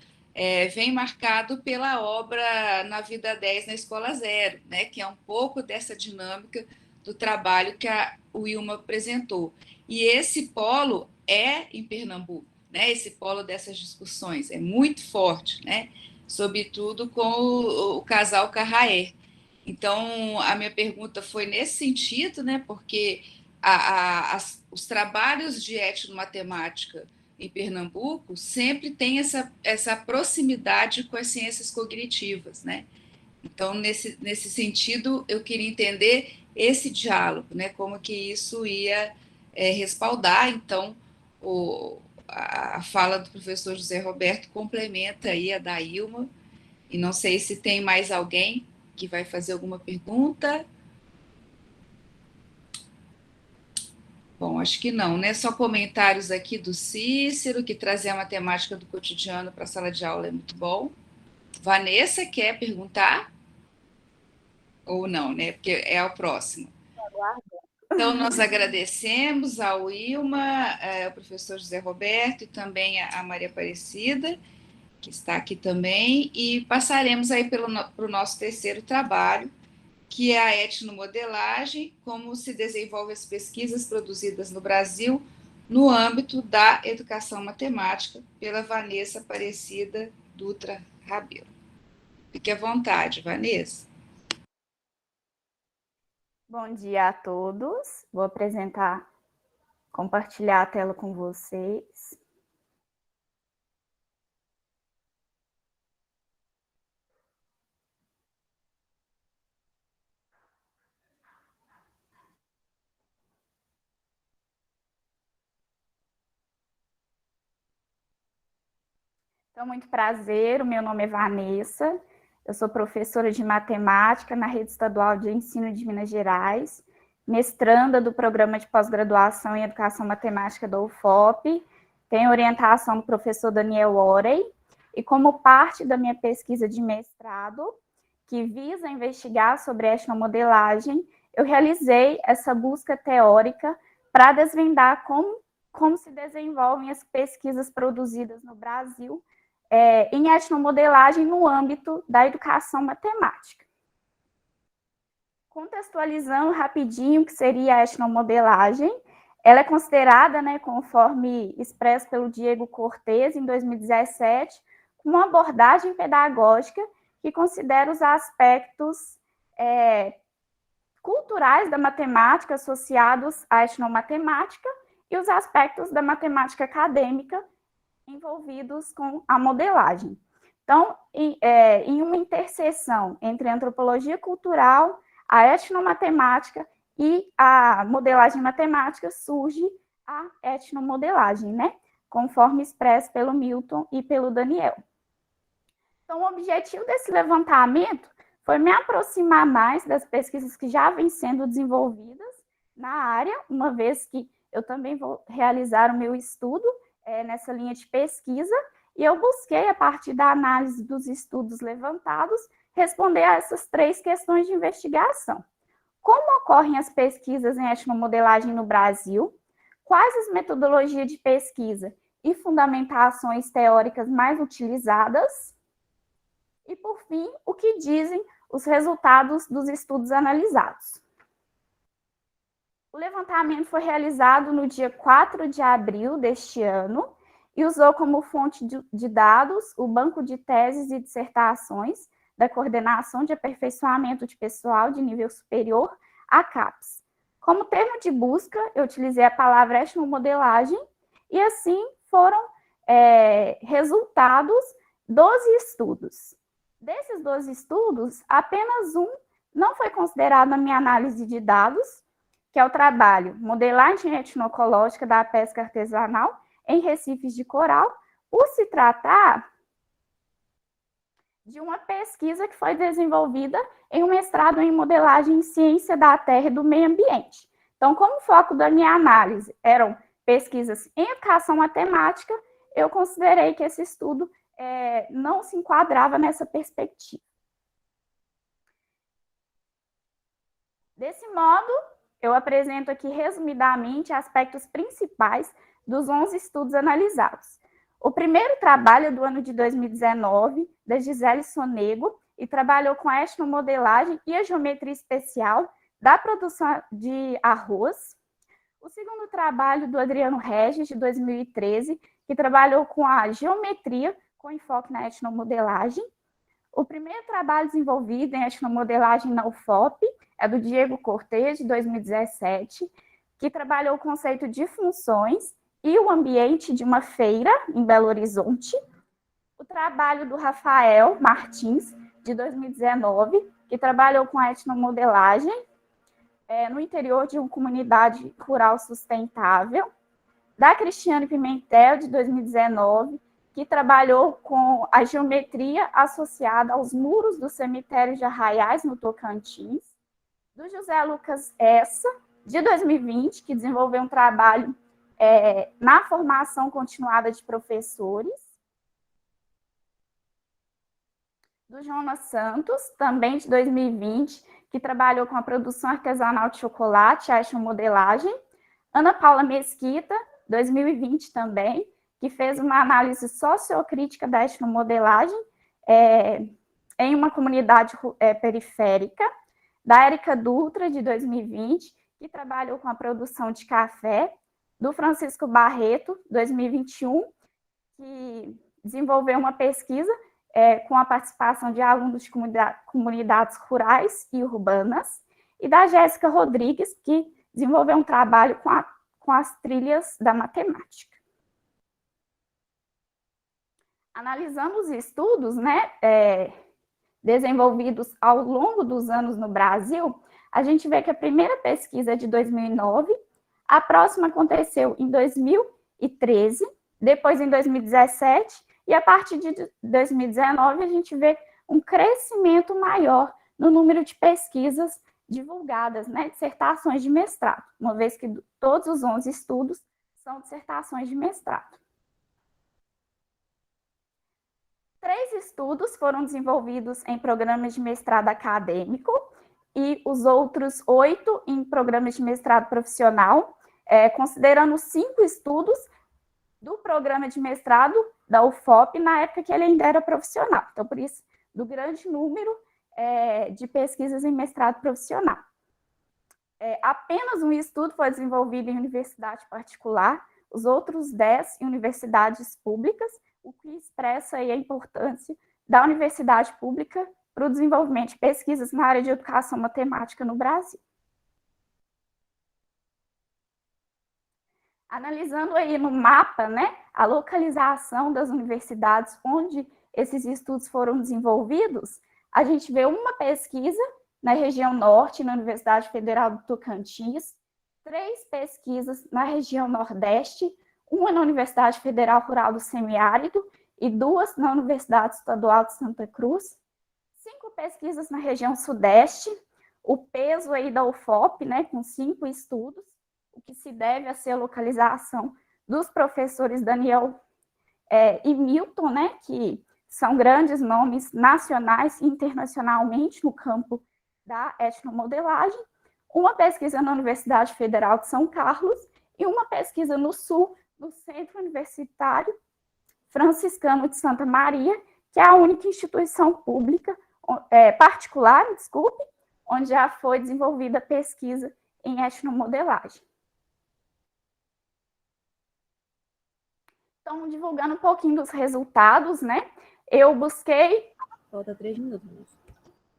vem marcado pela obra Na Vida 10 na Escola Zero, né, que é um pouco dessa dinâmica do trabalho que a Wilma apresentou. E esse polo é em Pernambuco, né, esse polo dessas discussões é muito forte, né, sobretudo com o casal Carraer. Então, a minha pergunta foi nesse sentido, né, porque os trabalhos de etnomatemática em Pernambuco sempre têm essa proximidade com as ciências cognitivas, né? Então, nesse sentido, eu queria entender esse diálogo, né, como que isso ia respaldar, então, a fala do professor José Roberto complementa aí a da Ilma, e não sei se tem mais alguém que vai fazer alguma pergunta. Bom, acho que não, né? Só comentários aqui do Cícero, que trazer a matemática do cotidiano para a sala de aula é muito bom. Vanessa quer perguntar? Ou não, né? Porque é o próximo. Então, nós agradecemos ao Wilma, ao professor José Roberto e também a Maria Aparecida, que está aqui também, e passaremos aí para o nosso terceiro trabalho, que é a etnomodelagem, como se desenvolvem as pesquisas produzidas no Brasil no âmbito da educação matemática, pela Vanessa Aparecida Dutra Rabelo. Fique à vontade, Vanessa. Bom dia a todos. Vou compartilhar a tela com vocês. Então, muito prazer, o meu nome é Vanessa, eu sou professora de matemática na Rede Estadual de Ensino de Minas Gerais, mestranda do Programa de Pós-Graduação em Educação Matemática da UFOP, tenho orientação do professor Daniel Orey, e como parte da minha pesquisa de mestrado, que visa investigar sobre etnomodelagem, eu realizei essa busca teórica para desvendar como se desenvolvem as pesquisas produzidas no Brasil em etnomodelagem no âmbito da educação matemática. Contextualizando rapidinho o que seria a etnomodelagem, ela é considerada, né, conforme expresso pelo Diego Cortez, em 2017, uma abordagem pedagógica que considera os aspectos culturais da matemática associados à etnomatemática e os aspectos da matemática acadêmica envolvidos com a modelagem. Então, em uma interseção entre a antropologia cultural, a etnomatemática e a modelagem matemática, surge a etnomodelagem, né? Conforme expresso pelo Milton e pelo Daniel. Então, o objetivo desse levantamento foi me aproximar mais das pesquisas que já vêm sendo desenvolvidas na área, uma vez que eu também vou realizar o meu estudo nessa linha de pesquisa, e eu busquei, a partir da análise dos estudos levantados, responder a essas 3 questões de investigação. Como ocorrem as pesquisas em etnomodelagem no Brasil? Quais as metodologias de pesquisa e fundamentações teóricas mais utilizadas? E, por fim, o que dizem os resultados dos estudos analisados. O levantamento foi realizado no dia 4 de abril deste ano e usou como fonte de dados o Banco de Teses e Dissertações da Coordenação de Aperfeiçoamento de Pessoal de Nível Superior, a CAPES. Como termo de busca, eu utilizei a palavra etnomodelagem e, assim, foram resultados 12 estudos. Desses 12 estudos, apenas um não foi considerado na minha análise de dados, que é o trabalho Modelagem Etnoecológica da Pesca Artesanal em Recifes de Coral, por se tratar de uma pesquisa que foi desenvolvida em um mestrado em modelagem em ciência da terra e do meio ambiente. Então, como o foco da minha análise eram pesquisas em educação matemática, eu considerei que esse estudo não se enquadrava nessa perspectiva. Desse modo, eu apresento aqui resumidamente aspectos principais dos 11 estudos analisados. O primeiro trabalho é do ano de 2019, da Gisele Sonego, e trabalhou com a etnomodelagem e a geometria especial da produção de arroz. O segundo trabalho do Adriano Regis, de 2013, que trabalhou com a geometria com enfoque na etnomodelagem. O primeiro trabalho desenvolvido em etnomodelagem na UFOP é do Diego Cortez, de 2017, que trabalhou o conceito de funções e o ambiente de uma feira em Belo Horizonte. O trabalho do Rafael Martins, de 2019, que trabalhou com a etnomodelagem no interior de uma comunidade rural sustentável. Da Cristiane Pimentel, de 2019, que trabalhou com a geometria associada aos muros do cemitério de Arraiais, no Tocantins. Do José Lucas Essa, de 2020, que desenvolveu um trabalho na formação continuada de professores. Do Jonas Santos, também de 2020, que trabalhou com a produção artesanal de chocolate, a etnomodelagem. Ana Paula Mesquita, 2020 também, que fez uma análise sociocrítica da etnomodelagem em uma comunidade periférica. Da Érica Dutra, de 2020, que trabalhou com a produção de café. Do Francisco Barreto, 2021, que desenvolveu uma pesquisa com a participação de alunos de comunidades rurais e urbanas. E da Jéssica Rodrigues, que desenvolveu um trabalho com as trilhas da matemática. Analisando os estudos, desenvolvidos ao longo dos anos no Brasil, a gente vê que a primeira pesquisa é de 2009, a próxima aconteceu em 2013, depois em 2017, e a partir de 2019 a gente vê um crescimento maior no número de pesquisas divulgadas, dissertações de mestrado, uma vez que todos os 11 estudos são dissertações de mestrado. 3 estudos foram desenvolvidos em programas de mestrado acadêmico e os outros 8 em programas de mestrado profissional, considerando 5 estudos do programa de mestrado da UFOP na época que ele ainda era profissional. Então, por isso, do grande número de pesquisas em mestrado profissional. Apenas um estudo foi desenvolvido em universidade particular, os outros 10 em universidades públicas, o que expressa aí a importância da universidade pública para o desenvolvimento de pesquisas na área de educação matemática no Brasil. Analisando aí no mapa, né, a localização das universidades onde esses estudos foram desenvolvidos, a gente vê uma pesquisa na região norte, na Universidade Federal do Tocantins, 3 pesquisas na região nordeste, uma na Universidade Federal Rural do Semiárido e 2 na Universidade Estadual de Santa Cruz, 5 pesquisas na região sudeste, o peso aí da UFOP, né, com 5 estudos, o que se deve a ser a localização dos professores Daniel e Milton, né, que são grandes nomes nacionais e internacionalmente no campo da etnomodelagem, uma pesquisa na Universidade Federal de São Carlos e uma pesquisa no Sul, no Centro Universitário Franciscano de Santa Maria, que é a única instituição pública, particular, desculpe, onde já foi desenvolvida pesquisa em etnomodelagem. Então, divulgando um pouquinho dos resultados, né? Eu busquei... Falta 3 minutos.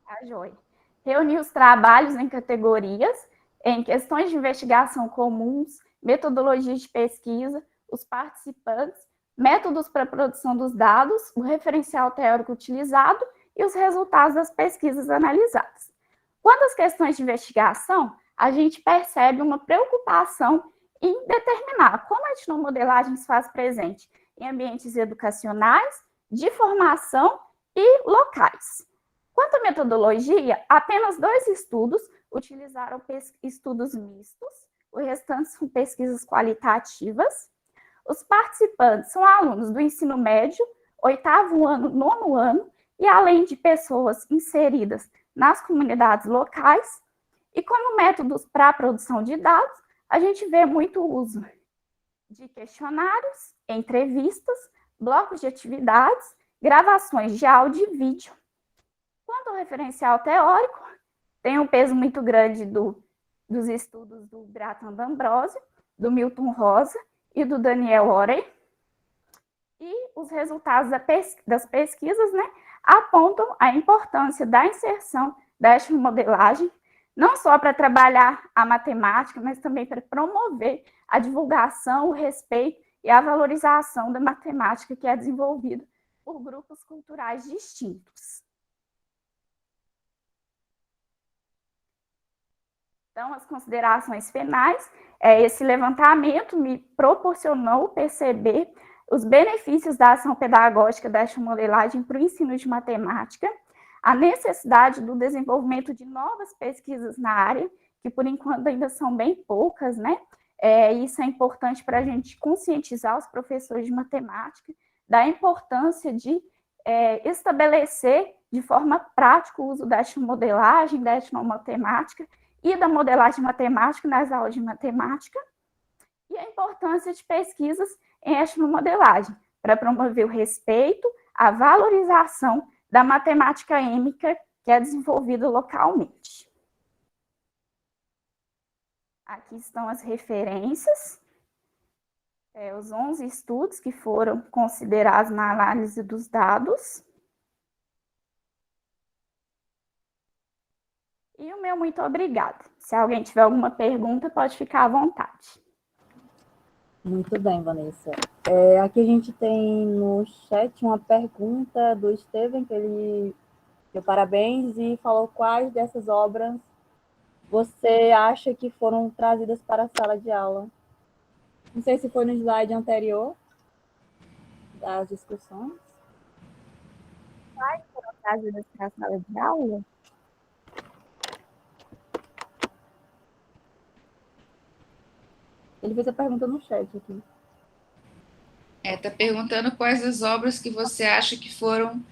Tá, joia. Reuni os trabalhos em categorias, em questões de investigação comuns, metodologias de pesquisa, os participantes, métodos para a produção dos dados, o referencial teórico utilizado e os resultados das pesquisas analisadas. Quanto às questões de investigação, a gente percebe uma preocupação em determinar como a etnomodelagem se faz presente em ambientes educacionais, de formação e locais. Quanto à metodologia, apenas 2 estudos utilizaram estudos mistos, o restante são pesquisas qualitativas. Os participantes são alunos do ensino médio, 8º ano, 9º ano, e além de pessoas inseridas nas comunidades locais. E como métodos para a produção de dados, a gente vê muito uso de questionários, entrevistas, blocos de atividades, gravações de áudio e vídeo. Quanto ao referencial teórico, tem um peso muito grande dos estudos do Bratton D'Ambrosio, do Milton Rosa e do Daniel Orey. E os resultados das pesquisas, né, apontam a importância da inserção da etnomodelagem, não só para trabalhar a matemática, mas também para promover a divulgação, o respeito e a valorização da matemática que é desenvolvida por grupos culturais distintos. Então, as considerações finais, esse levantamento me proporcionou perceber os benefícios da ação pedagógica da etnomodelagem para o ensino de matemática, a necessidade do desenvolvimento de novas pesquisas na área, que por enquanto ainda são bem poucas, né? Isso é importante para a gente conscientizar os professores de matemática da importância de estabelecer de forma prática o uso da etnomodelagem, da etnomatemática e da modelagem matemática nas aulas de matemática, e a importância de pesquisas em etnomodelagem, para promover o respeito, a valorização da matemática êmica que é desenvolvida localmente. Aqui estão as referências, os 11 estudos que foram considerados na análise dos dados. E o meu muito obrigada. Se alguém tiver alguma pergunta, pode ficar à vontade. Muito bem, Vanessa. Aqui a gente tem no chat uma pergunta do Estevam, que ele deu parabéns e falou quais dessas obras você acha que foram trazidas para a sala de aula. Não sei se foi no slide anterior das discussões. Quais foram trazidas para a sala de aula? Ele fez a pergunta no chat aqui. Está perguntando quais as obras que você acha que foram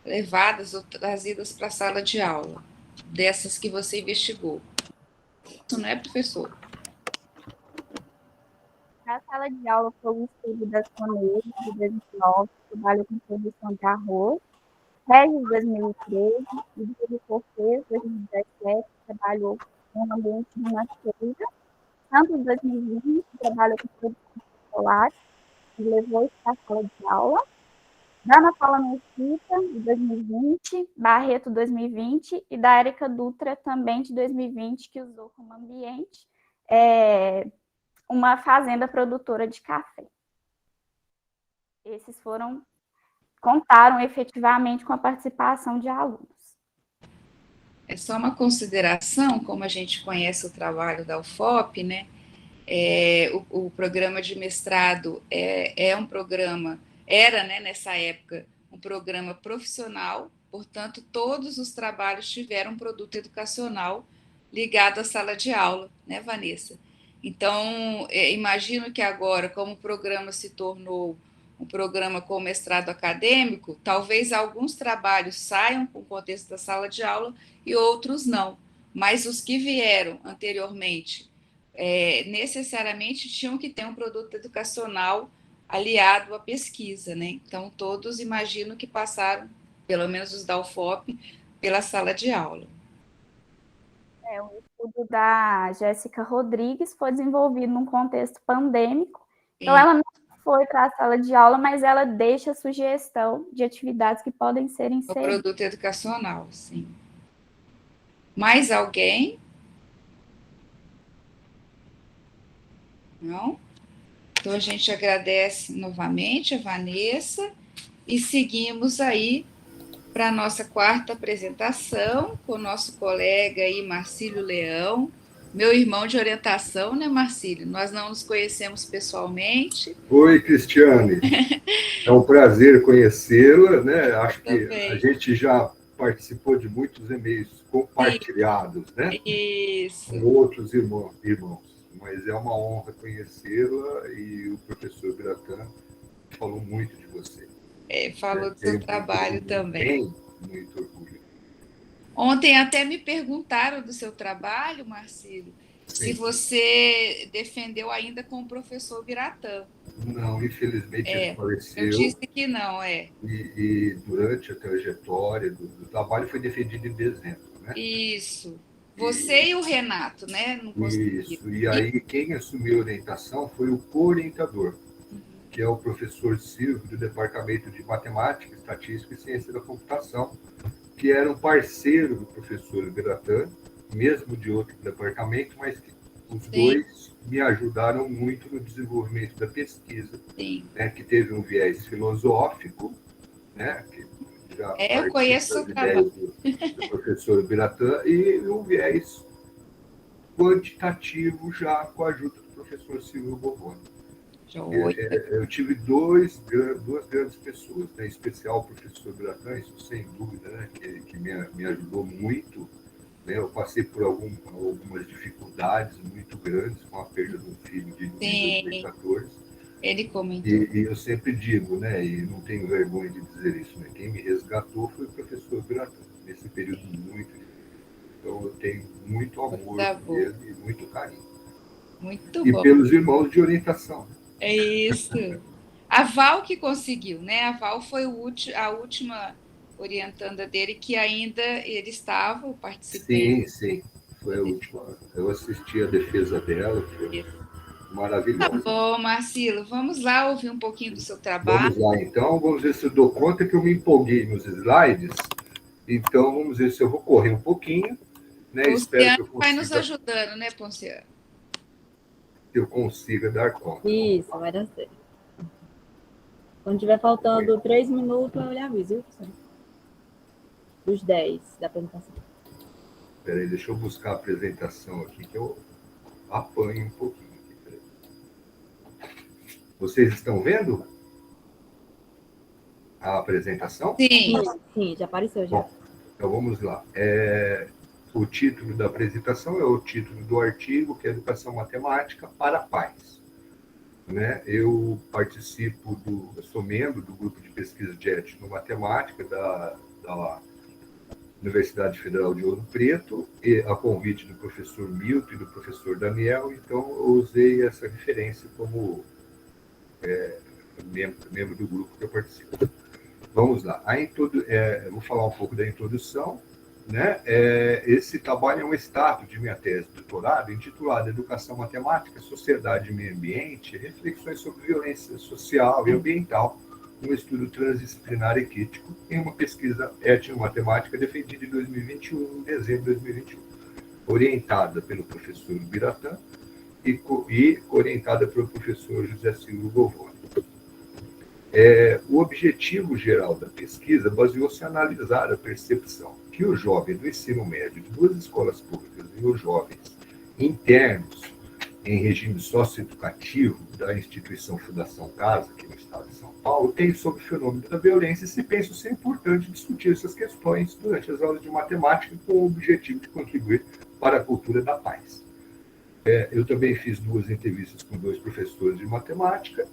levadas ou trazidas para a sala de aula, dessas que você investigou. Isso não é, professor? Na sala de aula foi o estudo das Coneiras, de 2009, trabalho com produção de arroz, Regis, 2013, e do Cortez, 2017, trabalhou no ambiente de uma feira, Santos, 2020, trabalhou com produção escolar, e levou isso para a sala de aula. Dana Paula Mesquita, de 2020, Barreto, 2020, e da Érica Dutra, também de 2020, que usou como ambiente uma fazenda produtora de café. Esses contaram efetivamente com a participação de alunos. É só uma consideração, como a gente conhece o trabalho da UFOP, né? O programa de mestrado é um programa, era, né, nessa época, um programa profissional, portanto, todos os trabalhos tiveram um produto educacional ligado à sala de aula, né, Vanessa? Então, imagino que agora, como o programa se tornou um programa com mestrado acadêmico, talvez alguns trabalhos saiam com o contexto da sala de aula e outros não. Mas os que vieram anteriormente necessariamente tinham que ter um produto educacional aliado à pesquisa, né? Então, todos imagino que passaram, pelo menos os da UFOP, pela sala de aula. O estudo da Jéssica Rodrigues foi desenvolvido num contexto pandêmico, então ela não foi para a sala de aula, mas ela deixa sugestão de atividades que podem ser inseridas. O produto educacional, sim. Mais alguém? Não? Então, a gente agradece novamente a Vanessa e seguimos aí para a nossa quarta apresentação com o nosso colega aí, Marcílio Leão, meu irmão de orientação, né, Marcílio? Nós não nos conhecemos pessoalmente. Oi, Cristiane. É um prazer conhecê-la, né? Acho que a gente já participou de muitos e-mails compartilhados, né? Isso. Com outros irmãos. Mas é uma honra conhecê-la e o professor Biratã falou muito de você. Falou do seu trabalho também. Muito orgulho. Ontem até me perguntaram do seu trabalho, Marcílio, se você defendeu ainda com o professor Biratã. Não, infelizmente ele faleceu. Eu disse que não, E durante a trajetória do trabalho foi defendido em dezembro, né? Isso. Você e o Renato, né? Não conseguiram. Isso. E aí quem assumiu a orientação foi o co-orientador, que é o professor Silvio, do Departamento de Matemática, Estatística e Ciência da Computação, que era um parceiro do professor Biratã, mesmo de outro departamento, mas que os dois me ajudaram muito no desenvolvimento da pesquisa, né, que teve um viés filosófico, né, que já eu conheço o trabalho do professor Biratã, e um viés quantitativo já com a ajuda do professor Silvio Boboni. Eu tive duas grandes pessoas, né? Em especial o professor Biratã, isso sem dúvida, né? que me ajudou muito. Né? Eu passei por algumas dificuldades muito grandes com a perda de um filho de 2014. Ele comentou. E eu sempre digo, né? E não tenho vergonha de dizer isso, né? Quem me resgatou foi o professor Biratã, nesse período muito difícil. Então eu tenho muito amor por ele e muito carinho. Muito bom. E pelos irmãos de orientação. É isso. A Val que conseguiu, né? A Val foi a última orientanda dele que ainda ele estava participando. Sim. Foi a última. Eu assisti a defesa dela, que foi maravilhosa. Tá bom, Marcílio. Vamos lá ouvir um pouquinho do seu trabalho. Vamos lá, então. Vamos ver se eu dou conta que eu me empolguei nos slides. Então, vamos ver se eu vou correr um pouquinho. Né? Espero que eu consiga... vai nos ajudando, né, Ponciano? Eu consiga dar conta. Isso, vai dar certo. Quando tiver faltando 3 minutos, eu lhe aviso, viu? Dos 10 da apresentação. Espera aí, deixa eu buscar a apresentação aqui, que eu apanho um pouquinho. Vocês estão vendo a apresentação? Sim, já apareceu já. Bom, então vamos lá. O título da apresentação é o título do artigo, que é Educação Matemática para Pais. Né? Eu sou membro do grupo de pesquisa de etnomatemática da Universidade Federal de Ouro Preto, e a convite do professor Milton e do professor Daniel, então eu usei essa referência como membro do grupo que eu participo. Vamos lá. Vou falar um pouco da introdução. Né? Esse trabalho é um extrato de minha tese de doutorado, intitulada Educação Matemática, Sociedade e Meio Ambiente, reflexões sobre violência social e ambiental, um estudo transdisciplinar e crítico, em uma pesquisa etnomatemática defendida em 2021, em dezembro de 2021, orientada pelo professor Biratã e orientada pelo professor José Silvio Govoni. O objetivo geral da pesquisa baseou-se em analisar a percepção que o jovem do ensino médio de duas escolas públicas e os jovens internos em regime socioeducativo da instituição Fundação Casa, aqui no estado de São Paulo, têm sobre o fenômeno da violência e se pensa ser importante discutir essas questões durante as aulas de matemática com o objetivo de contribuir para a cultura da paz. Eu também fiz 2 entrevistas com 2 professores de matemática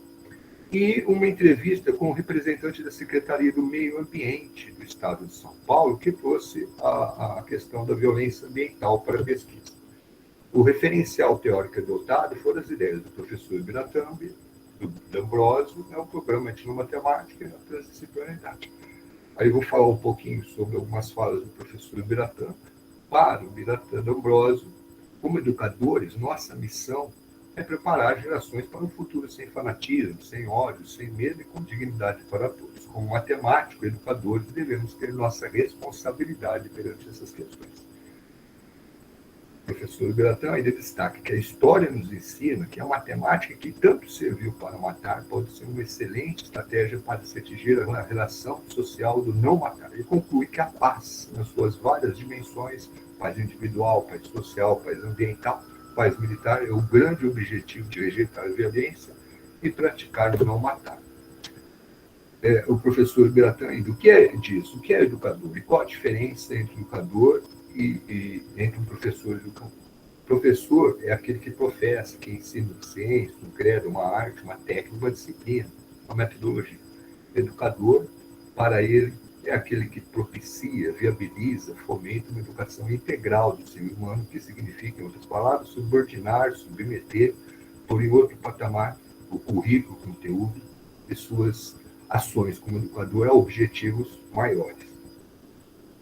e uma entrevista com o representante da Secretaria do Meio Ambiente do Estado de São Paulo, que trouxe a questão da violência ambiental para a pesquisa. O referencial teórico adotado foram as ideias do professor Biratã, do D'Ambrosio, o programa etnomatemática e a transdisciplinaridade. Aí eu vou falar um pouquinho sobre algumas falas do professor Biratã. Para o Biratã D'Ambrosio, como educadores, nossa missão é preparar gerações para um futuro sem fanatismo, sem ódio, sem medo e com dignidade para todos. Como matemáticos, educadores, devemos ter nossa responsabilidade perante essas questões. O professor Biratã ainda destaca que a história nos ensina que a matemática, que tanto serviu para matar, pode ser uma excelente estratégia para se atingir a relação social do não matar. E conclui que a paz, nas suas várias dimensões, paz individual, paz social, paz ambiental, paz militar, é o grande objetivo de rejeitar a violência e praticar o não matar. O professor Biratã ainda, o que é disso? O que é educador? E qual a diferença entre educador e entre um professor e educador? O professor é aquele que professa, que ensina uma ciência, um credo, uma arte, uma técnica, uma disciplina, uma metodologia. Educador, para ele, é aquele que propicia, viabiliza, fomenta uma educação integral do ser humano, que significa, em outras palavras, subordinar, submeter, por em outro patamar, o currículo, o conteúdo de suas ações como educador a objetivos maiores.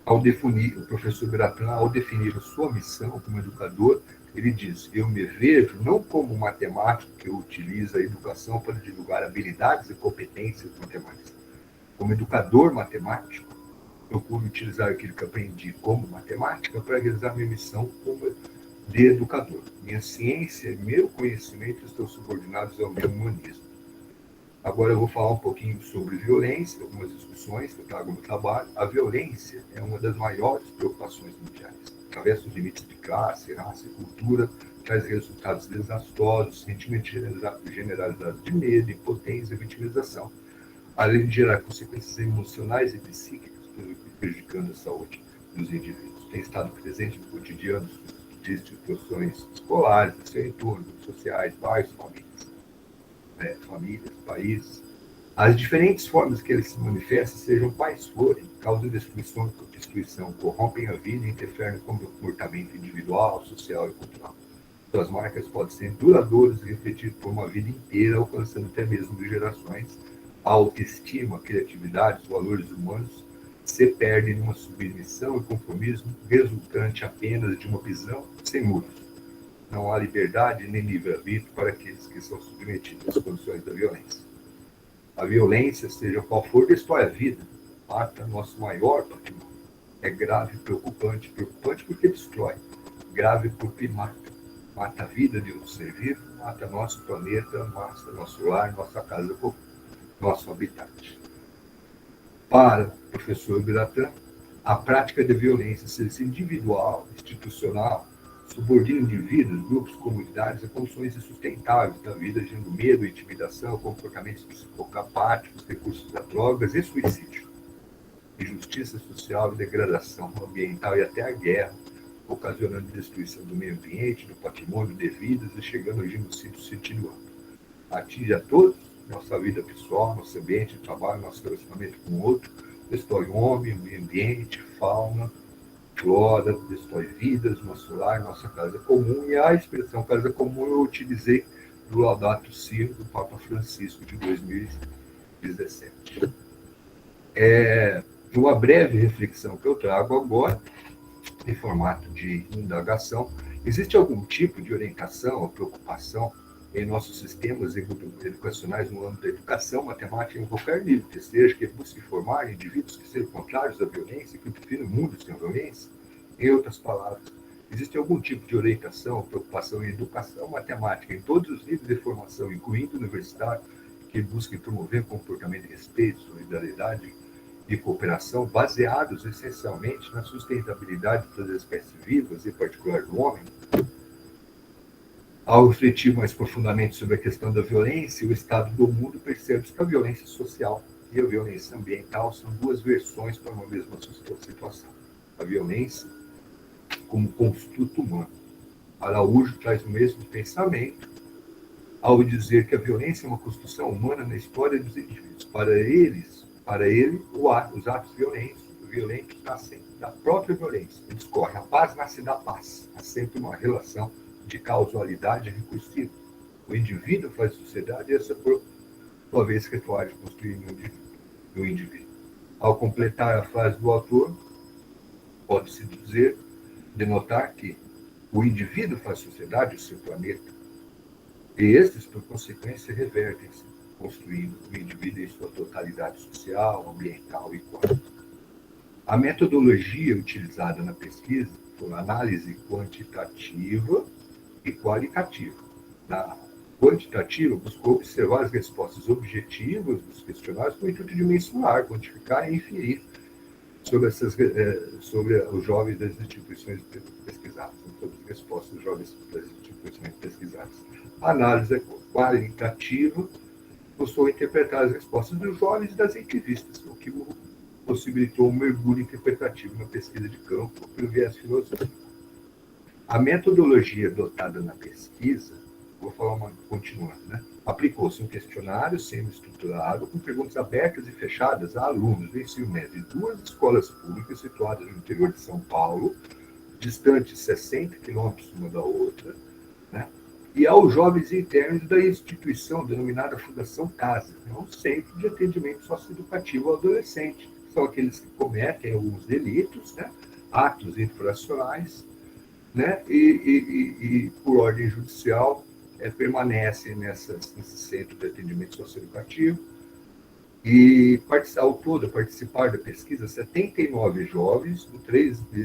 Ao definir, o professor Biratã, ao definir a sua missão como educador, ele diz: eu me vejo não como matemático que utiliza a educação para divulgar habilidades e competências matemáticas. Como educador matemático, procuro utilizar aquilo que aprendi como matemática para realizar minha missão como de educador. Minha ciência e meu conhecimento estão subordinados ao meu humanismo. Agora eu vou falar um pouquinho sobre violência, algumas discussões que eu trago no trabalho. A violência é uma das maiores preocupações mundiais. Através dos limites de classe, raça e cultura, traz resultados desastrosos, sentimentos generalizados de medo, impotência e vitimização, além de gerar consequências emocionais e psíquicas, prejudicando a saúde dos indivíduos. Tem estado presente no cotidiano de instituições escolares, do seu entorno, sociais, bairros, famílias, países. As diferentes formas que ele se manifesta, sejam quais forem, causam destruição, corrompem a vida e interferem no comportamento individual, social e cultural. Suas marcas podem ser duradouras e refletidas por uma vida inteira, alcançando até mesmo gerações. A autoestima, a criatividade, os valores humanos se perdem numa submissão e conformismo resultante apenas de uma prisão sem muros. Não há liberdade nem livre-arbítrio para aqueles que são submetidos às condições da violência. A violência, seja qual for, destrói a vida, mata nosso maior patrimônio. É grave e preocupante porque destrói, grave porque mata. Mata a vida de um ser vivo, mata nosso planeta, mata nosso lar, nossa casa comum, nosso habitat. Para o professor Biratã, a prática da violência, seja individual, institucional, subordina indivíduos, grupos, comunidades a condições insustentáveis da vida, gerando medo, intimidação, comportamentos psicopáticos, recursos a drogas e suicídio. Injustiça social, degradação ambiental e até a guerra, ocasionando destruição do meio ambiente, do patrimônio de vidas e chegando ao genocídio sentido amplo. Atinge a todos, nossa vida pessoal, nosso ambiente de trabalho, nosso relacionamento com o outro, destrói o homem, o meio ambiente, fauna, flora, destrói vidas, nosso lar, nossa casa comum. E a expressão casa comum eu utilizei do Laudato Si do Papa Francisco de 2017. Uma breve reflexão que eu trago agora, em formato de indagação: existe algum tipo de orientação ou preocupação em nossos sistemas educacionais no âmbito da educação, matemática em qualquer nível que seja, que busque formar indivíduos que sejam contrários à violência, que prefiram um mundo sem violência? Em outras palavras, existe algum tipo de orientação, preocupação em educação matemática em todos os níveis de formação, incluindo universitário, que busquem promover comportamento de respeito, solidariedade e cooperação, baseados essencialmente na sustentabilidade das espécies vivas, em particular do homem. Ao refletir mais profundamente sobre a questão da violência, o estado do mundo percebe que a violência social e a violência ambiental são duas versões para uma mesma situação. A violência como construto humano. Araújo traz o mesmo pensamento ao dizer que a violência é uma construção humana na história dos indivíduos. Para ele, os atos violentos nascem da própria violência. Ele discorre, a paz nasce da paz. Há sempre uma relação de causalidade recursiva. O indivíduo faz sociedade e essa, por sua vez, retorna construir no indivíduo. Ao completar a frase do autor, pode-se denotar que o indivíduo faz sociedade, o seu planeta, e estes, por consequência, revertem-se, construindo o indivíduo em sua totalidade social, ambiental e quântica. A metodologia utilizada na pesquisa foi análise quantitativa e qualitativa. Na quantitativa, buscou observar as respostas objetivas dos questionários com o intuito de mensurar, quantificar e inferir sobre os jovens das instituições pesquisadas, sobre as respostas dos jovens das instituições pesquisadas. A análise qualitativa buscou interpretar as respostas dos jovens das entrevistas, o que possibilitou um mergulho interpretativo na pesquisa de campo pelo viés filosófico. A metodologia adotada na pesquisa, continuando, né? Aplicou-se um questionário semi-estruturado com perguntas abertas e fechadas a alunos do ensino médio de duas escolas públicas situadas no interior de São Paulo, distantes 60 quilômetros uma da outra, né? E aos jovens internos da instituição denominada Fundação Casa, um centro de atendimento socioeducativo ao adolescente. São aqueles que cometem alguns delitos, né? Atos infracionais, né? E por ordem judicial, permanecem nesse centro de atendimento socioeducativo. E ao todo participaram da pesquisa 79 jovens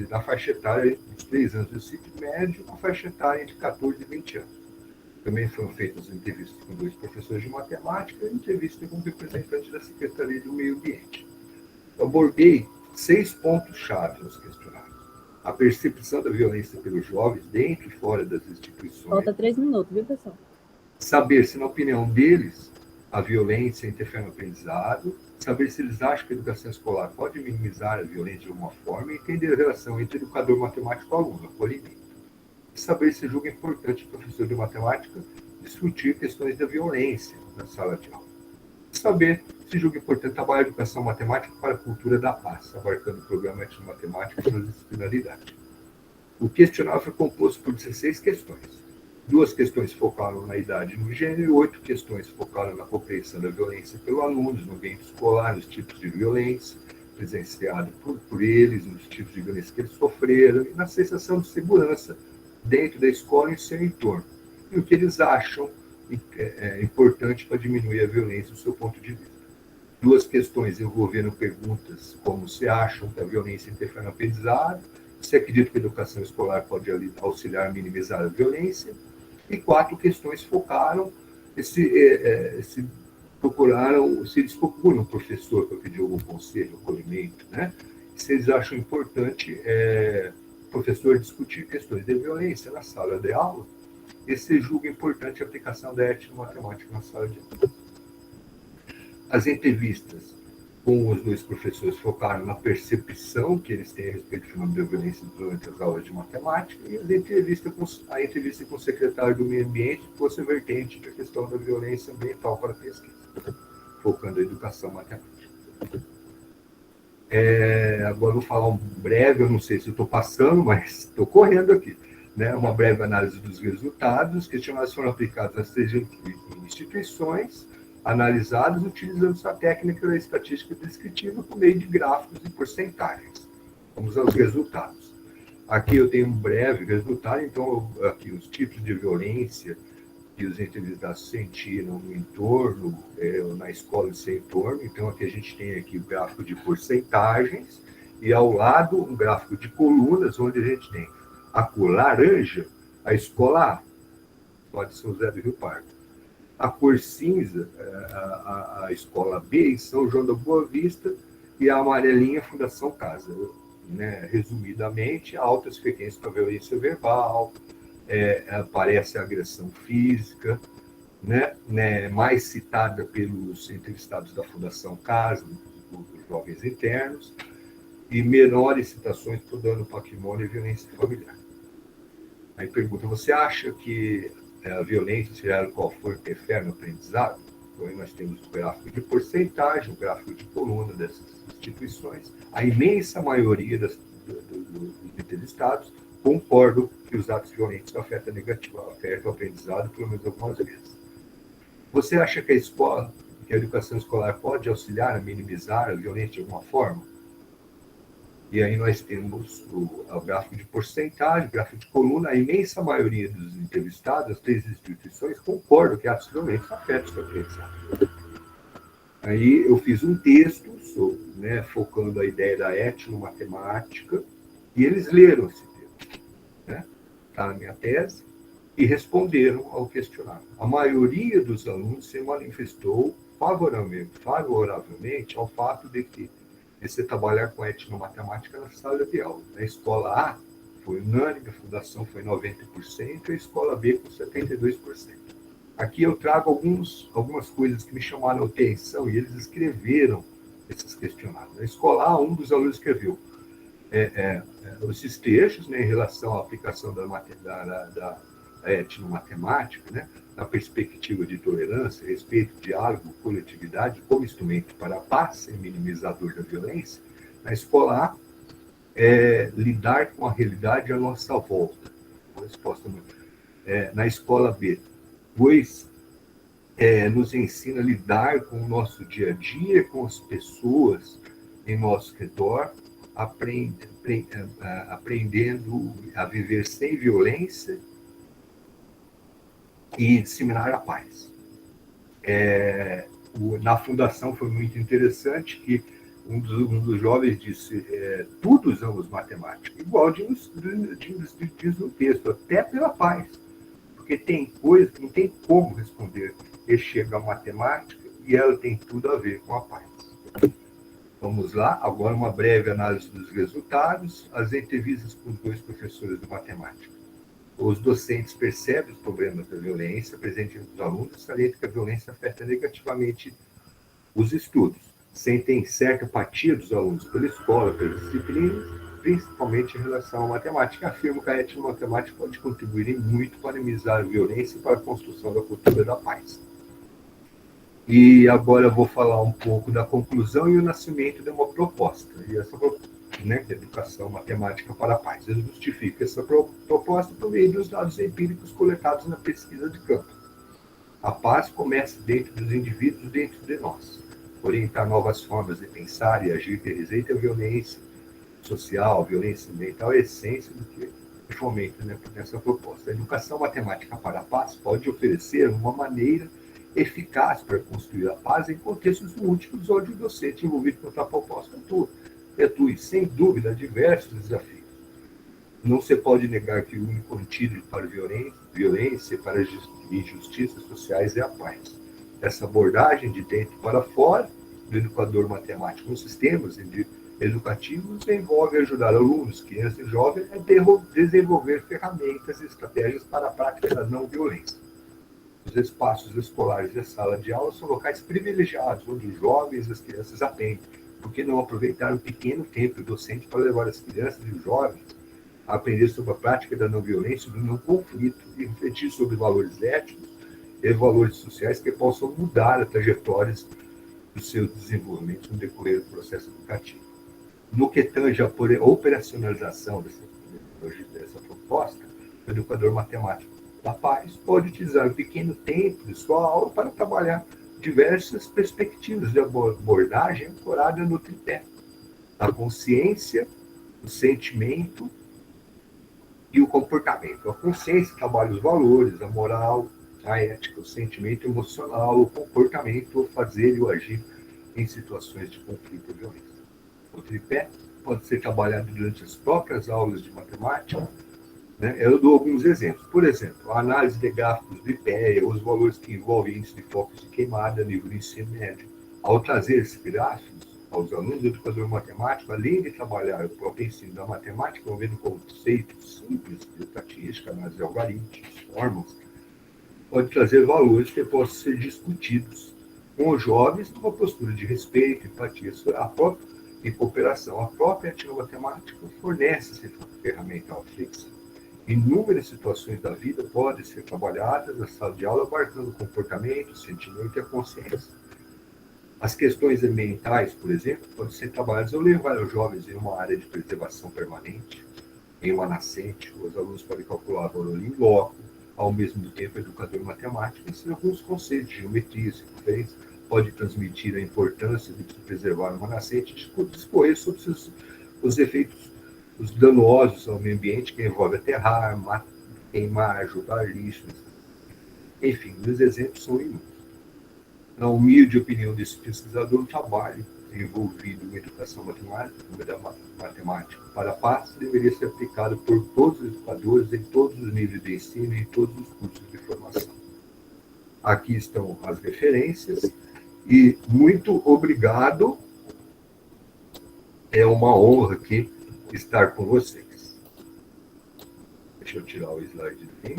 na faixa etária dos 3 anos do ensino médio, na faixa etária entre 14 e 20 anos. Também foram feitas entrevistas com 2 professores de matemática e entrevista com um representante da Secretaria do Meio Ambiente. Eu abordei 6 pontos-chave nos questionários. A percepção da violência pelos jovens dentro e fora das instituições. Falta 3 minutos, viu, pessoal? Saber se, na opinião deles, a violência interfere no aprendizado. Saber se eles acham que a educação escolar pode minimizar a violência de alguma forma e entender a relação entre educador matemático e aluno, acolhimento. E saber se julga importante o professor de matemática discutir questões da violência na sala de aula. Saber se julga importante trabalhar a educação matemática para a cultura da paz, abarcando o programa de matemática e transdisciplinaridade. O questionário foi composto por 16 questões. 2 questões focaram na idade e no gênero e 8 questões focaram na compreensão da violência pelos alunos, no ambiente escolar, nos tipos de violência presenciado por eles, nos tipos de violência que eles sofreram e na sensação de segurança dentro da escola e em seu entorno. E o que eles acham importante para diminuir a violência do seu ponto de vista. 2 questões envolvendo perguntas como se acham que a violência interfere no aprendizado, se acredita que a educação escolar pode auxiliar a minimizar a violência, e 4 questões focaram se eles procuram um professor para pedir algum conselho, acolhimento, né? Se eles acham importante o professor discutir questões de violência na sala de aula, e se julga importante a aplicação da ética matemática na sala de aula. As entrevistas com os 2 professores focaram na percepção que eles têm a respeito do fenômeno da violência durante as aulas de matemática, e a entrevista com o secretário do Meio Ambiente fosse vertente da questão da violência ambiental para a pesquisa, focando a educação matemática. Agora eu vou falar um breve, eu não sei se estou passando, mas estou correndo aqui. Né, uma breve análise dos resultados. Os questionários foram aplicados nas 3 instituições analisadas utilizando a técnica da estatística descritiva por meio de gráficos e porcentagens. Vamos aos resultados. Aqui eu tenho um breve resultado, então aqui os tipos de violência que os entrevistados sentiram no entorno, na escola e seu entorno. Então aqui a gente tem aqui o gráfico de porcentagens e ao lado um gráfico de colunas, onde a gente tem A cor laranja, a escola A, pode São José do Rio Pardo. A cor cinza, a escola B, em São João da Boa Vista, e a amarelinha, Fundação Casa. Né? Resumidamente, altas frequências para violência verbal, aparece a agressão física, né? Mais citada pelos entrevistados da Fundação Casa, dos jovens internos, e menores citações por dano ao patrimônio e violência familiar. Aí pergunta, você acha que a violência, seja qual for, interfere no aprendizado? Então, aí nós temos o gráfico de porcentagem, o gráfico de coluna dessas instituições. A imensa maioria dos entrevistados concordam que os atos violentos afetam o aprendizado, pelo menos algumas vezes. Você acha que a educação escolar pode auxiliar a minimizar a violência de alguma forma? E aí nós temos o gráfico de porcentagem, o gráfico de coluna. A imensa maioria dos entrevistados, as 3 instituições, concordam que atos violentos afetam o aprendizado. Aí eu fiz um texto focando a ideia da etnomatemática, e eles leram esse texto. Está na minha tese, e responderam ao questionário. A maioria dos alunos se manifestou favoravelmente ao fato de você trabalhar com etnomatemática na sala de aula. Na escola A foi unânime, a fundação foi 90%, e a escola B com 72%. Aqui eu trago algumas coisas que me chamaram a atenção, e eles escreveram esses questionários. Na escola A, um dos alunos escreveu esses textos, né, em relação à aplicação da etnomatemática, né, na perspectiva de tolerância, respeito, diálogo, coletividade como instrumento para a paz e minimizador da violência. Na escola A, lidar com a realidade à nossa volta. Resposta na escola B, pois nos ensina a lidar com o nosso dia a dia, com as pessoas em nosso redor, aprendendo a viver sem violência e disseminar a paz. Na fundação foi muito interessante que um dos jovens disse, tudo usamos matemática, igual diz no texto, até pela paz, porque tem coisa que não tem como responder, e chega a matemática e ela tem tudo a ver com a paz. Vamos lá, agora uma breve análise dos resultados, as entrevistas com os 2 professores de matemática. Os docentes percebem os problemas da violência presentes nos alunos, salientam que a violência afeta negativamente os estudos. Sentem certa empatia dos alunos pela escola, pelas disciplinas, principalmente em relação à matemática. Afirmam que a etnomatemática pode contribuir muito para minimizar a violência e para a construção da cultura da paz. E agora eu vou falar um pouco da conclusão e o nascimento de uma proposta. E essa de educação matemática para a paz. Ele justifica essa proposta por meio dos dados empíricos coletados na pesquisa de campo. A paz começa dentro dos indivíduos, dentro de nós. Orientar novas formas de pensar e agir que reseita a violência social, a violência ambiental, é a essência do que fomenta nessa proposta. A educação matemática para a paz pode oferecer uma maneira eficaz para construir a paz em contextos múltiplos, onde o docente envolvido com a proposta atue, sem dúvida, diversos desafios. Não se pode negar que o único antídoto para a violência e para as injustiças sociais é a paz. Essa abordagem de dentro para fora do educador matemático nos sistemas educativos envolve ajudar alunos, crianças e jovens a desenvolver ferramentas e estratégias para a prática da não violência. Os espaços escolares e a sala de aula são locais privilegiados, onde os jovens e as crianças aprendem. Por que não aproveitar um pequeno tempo docente para levar as crianças e os jovens a aprender sobre a prática da não violência, do não conflito, e refletir sobre valores éticos e valores sociais que possam mudar a trajetória dos seus desenvolvimentos no decorrer do processo educativo. No que tange a operacionalização dessa proposta, o educador matemático da paz pode utilizar um pequeno tempo de sua aula para trabalhar diversas perspectivas de abordagem ancorada no tripé: a consciência, o sentimento e o comportamento. A consciência trabalha os valores, a moral, a ética, o sentimento emocional, o comportamento, o fazer e o agir em situações de conflito e violência. O tripé pode ser trabalhado durante as próprias aulas de matemática, né? Eu dou alguns exemplos. Por exemplo, a análise de gráficos de IPEA, os valores que envolvem índice de focos de queimada a nível do ensino médio. Ao trazer esses gráficos aos alunos do educador matemático, além de trabalhar o próprio ensino da matemática, envolvendo conceitos simples de estatística, análise de algoritmos, fórmulas, pode trazer valores que possam ser discutidos com os jovens numa postura de respeito, empatia e cooperação. A própria etnomatemática fornece esse ferramental flexível. Inúmeras situações da vida podem ser trabalhadas na sala de aula, abarcando o comportamento, o sentimento e a consciência. As questões ambientais, por exemplo, podem ser trabalhadas ao levar os jovens em uma área de preservação permanente, em uma nascente. Os alunos podem calcular valor em loco, ao mesmo tempo, o educador matemático ensina alguns conceitos de geometria, circunferência, pode transmitir a importância de preservar uma nascente e discorrer sobre os efeitos os danosos ao meio ambiente, que envolve aterrar, queimar, jogar lixo. Enfim, os exemplos são inúmeros. Na humilde opinião desse pesquisador, o trabalho envolvido em educação matemática para a paz deveria ser aplicado por todos os educadores em todos os níveis de ensino e em todos os cursos de formação. Aqui estão as referências e muito obrigado. É uma honra aqui estar com vocês. Deixa eu tirar o slide aqui.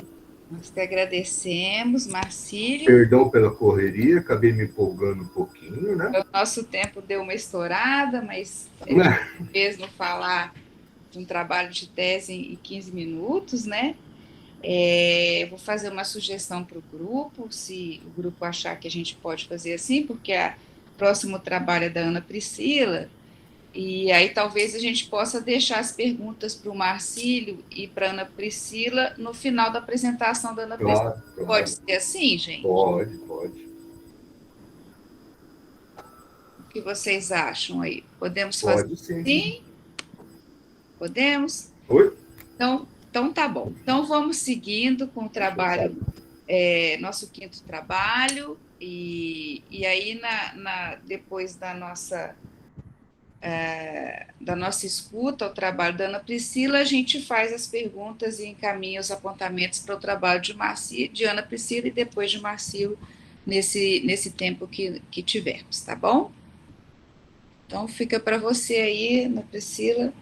Nós te agradecemos, Marcílio. Perdão pela correria, acabei me empolgando um pouquinho, né? O nosso tempo deu uma estourada, mas mesmo falar de um trabalho de tese em 15 minutos, né? Eu vou fazer uma sugestão para o grupo, se o grupo achar que a gente pode fazer assim, porque o próximo trabalho é da Ana Priscila, e aí talvez a gente possa deixar as perguntas para o Marcílio e para a Ana Priscila no final da apresentação da Ana Priscila. Claro. Pode ser assim, gente? Pode. O que vocês acham aí? Podemos fazer Pode, sim. assim? Podemos? Oi? Então tá bom. Então vamos seguindo com o trabalho, nosso quinto trabalho, e aí depois da nossa escuta ao trabalho da Ana Priscila, a gente faz as perguntas e encaminha os apontamentos para o trabalho de Ana Priscila e depois de Marcílio nesse tempo que tivermos, tá bom? Então fica para você aí, Ana Priscila.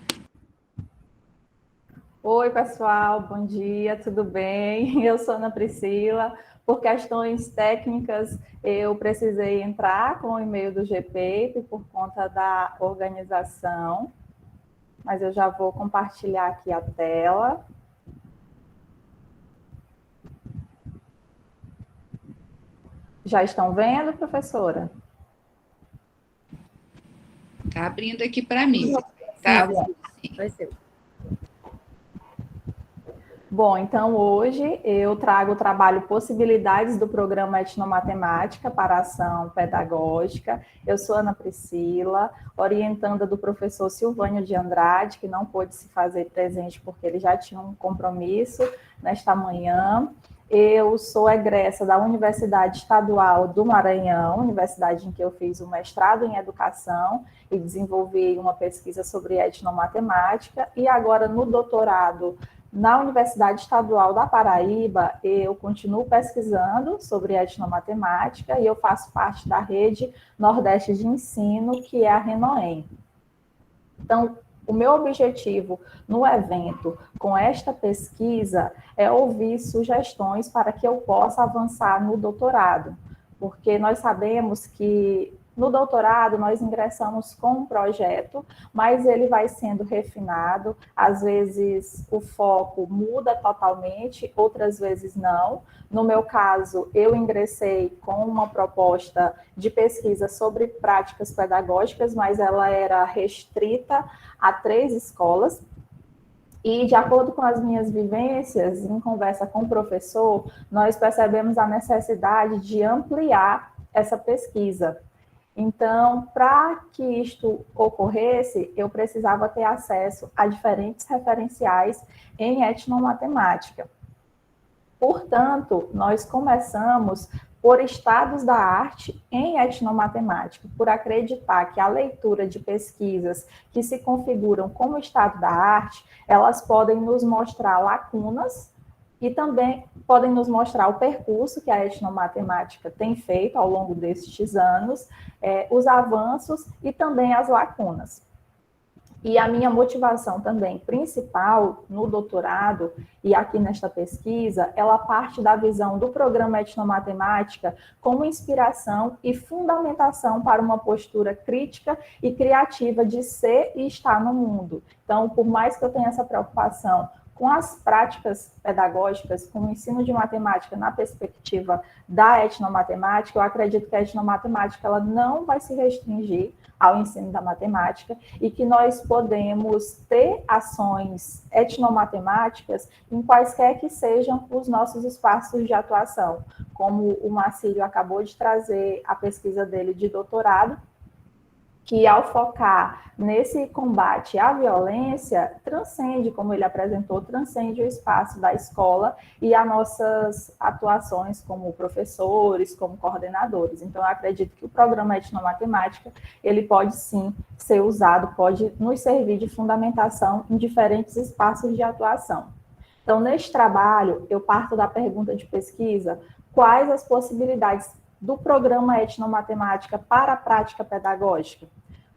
Oi, pessoal, bom dia, tudo bem? Eu sou Ana Priscila. Por questões técnicas, eu precisei entrar com o e-mail do GPEIP por conta da organização, mas eu já vou compartilhar aqui a tela. Já estão vendo, professora? Está abrindo aqui para mim. Tá? Vai ser. Bom, então hoje eu trago o trabalho Possibilidades do Programa Etnomatemática para Ação Pedagógica. Eu sou Ana Priscila, orientanda do professor Silvânio de Andrade, que não pôde se fazer presente porque ele já tinha um compromisso nesta manhã. Eu sou egressa da Universidade Estadual do Maranhão, universidade em que eu fiz o mestrado em Educação e desenvolvi uma pesquisa sobre etnomatemática, e agora no doutorado na Universidade Estadual da Paraíba, eu continuo pesquisando sobre etnomatemática e eu faço parte da rede Nordeste de Ensino, que é a RENOEM. Então, o meu objetivo no evento com esta pesquisa é ouvir sugestões para que eu possa avançar no doutorado, porque nós sabemos que no doutorado, nós ingressamos com um projeto, mas ele vai sendo refinado. Às vezes, o foco muda totalmente, outras vezes não. No meu caso, eu ingressei com uma proposta de pesquisa sobre práticas pedagógicas, mas ela era restrita a 3 escolas. E, de acordo com as minhas vivências, em conversa com o professor, nós percebemos a necessidade de ampliar essa pesquisa. Então, para que isto ocorresse, eu precisava ter acesso a diferentes referenciais em etnomatemática. Portanto, nós começamos por estados da arte em etnomatemática, por acreditar que a leitura de pesquisas que se configuram como estado da arte, elas podem nos mostrar lacunas e também podem nos mostrar o percurso que a etnomatemática tem feito ao longo destes anos, os avanços e também as lacunas. E a minha motivação também principal no doutorado e aqui nesta pesquisa, ela parte da visão do programa Etnomatemática como inspiração e fundamentação para uma postura crítica e criativa de ser e estar no mundo. Então, por mais que eu tenha essa preocupação com as práticas pedagógicas, com o ensino de matemática na perspectiva da etnomatemática, eu acredito que a etnomatemática ela não vai se restringir ao ensino da matemática e que nós podemos ter ações etnomatemáticas em quaisquer que sejam os nossos espaços de atuação, como o Marcílio acabou de trazer a pesquisa dele de doutorado, que ao focar nesse combate à violência, transcende, como ele apresentou, transcende o espaço da escola e as nossas atuações como professores, como coordenadores. Então, eu acredito que o programa Etnomatemática, ele pode sim ser usado, pode nos servir de fundamentação em diferentes espaços de atuação. Então, neste trabalho, eu parto da pergunta de pesquisa, quais as possibilidades do programa Etnomatemática para a prática pedagógica,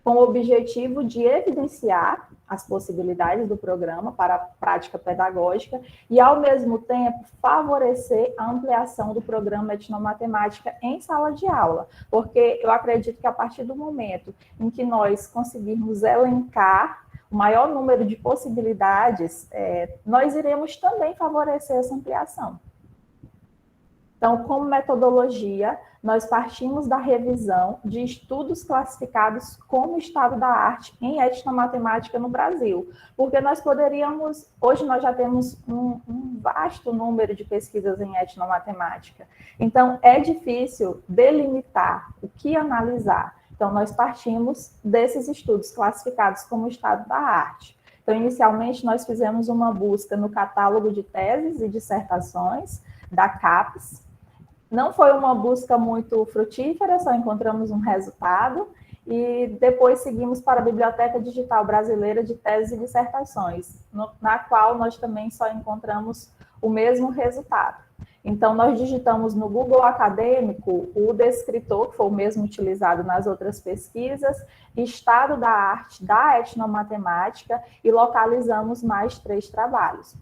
com o objetivo de evidenciar as possibilidades do programa para a prática pedagógica e, ao mesmo tempo, favorecer a ampliação do programa Etnomatemática em sala de aula, porque eu acredito que a partir do momento em que nós conseguirmos elencar o maior número de possibilidades, nós iremos também favorecer essa ampliação. Então, como metodologia, nós partimos da revisão de estudos classificados como estado da arte em etnomatemática no Brasil, porque nós poderíamos, hoje nós já temos um vasto número de pesquisas em etnomatemática, então é difícil delimitar o que analisar. Então, nós partimos desses estudos classificados como estado da arte. Então, inicialmente, nós fizemos uma busca no catálogo de teses e dissertações da CAPES. Não foi uma busca muito frutífera, só encontramos um resultado, e depois seguimos para a Biblioteca Digital Brasileira de Teses e Dissertações, na qual nós também só encontramos o mesmo resultado. Então, nós digitamos no Google Acadêmico o descritor, que foi o mesmo utilizado nas outras pesquisas, estado da arte da etnomatemática, e localizamos mais 3 trabalhos.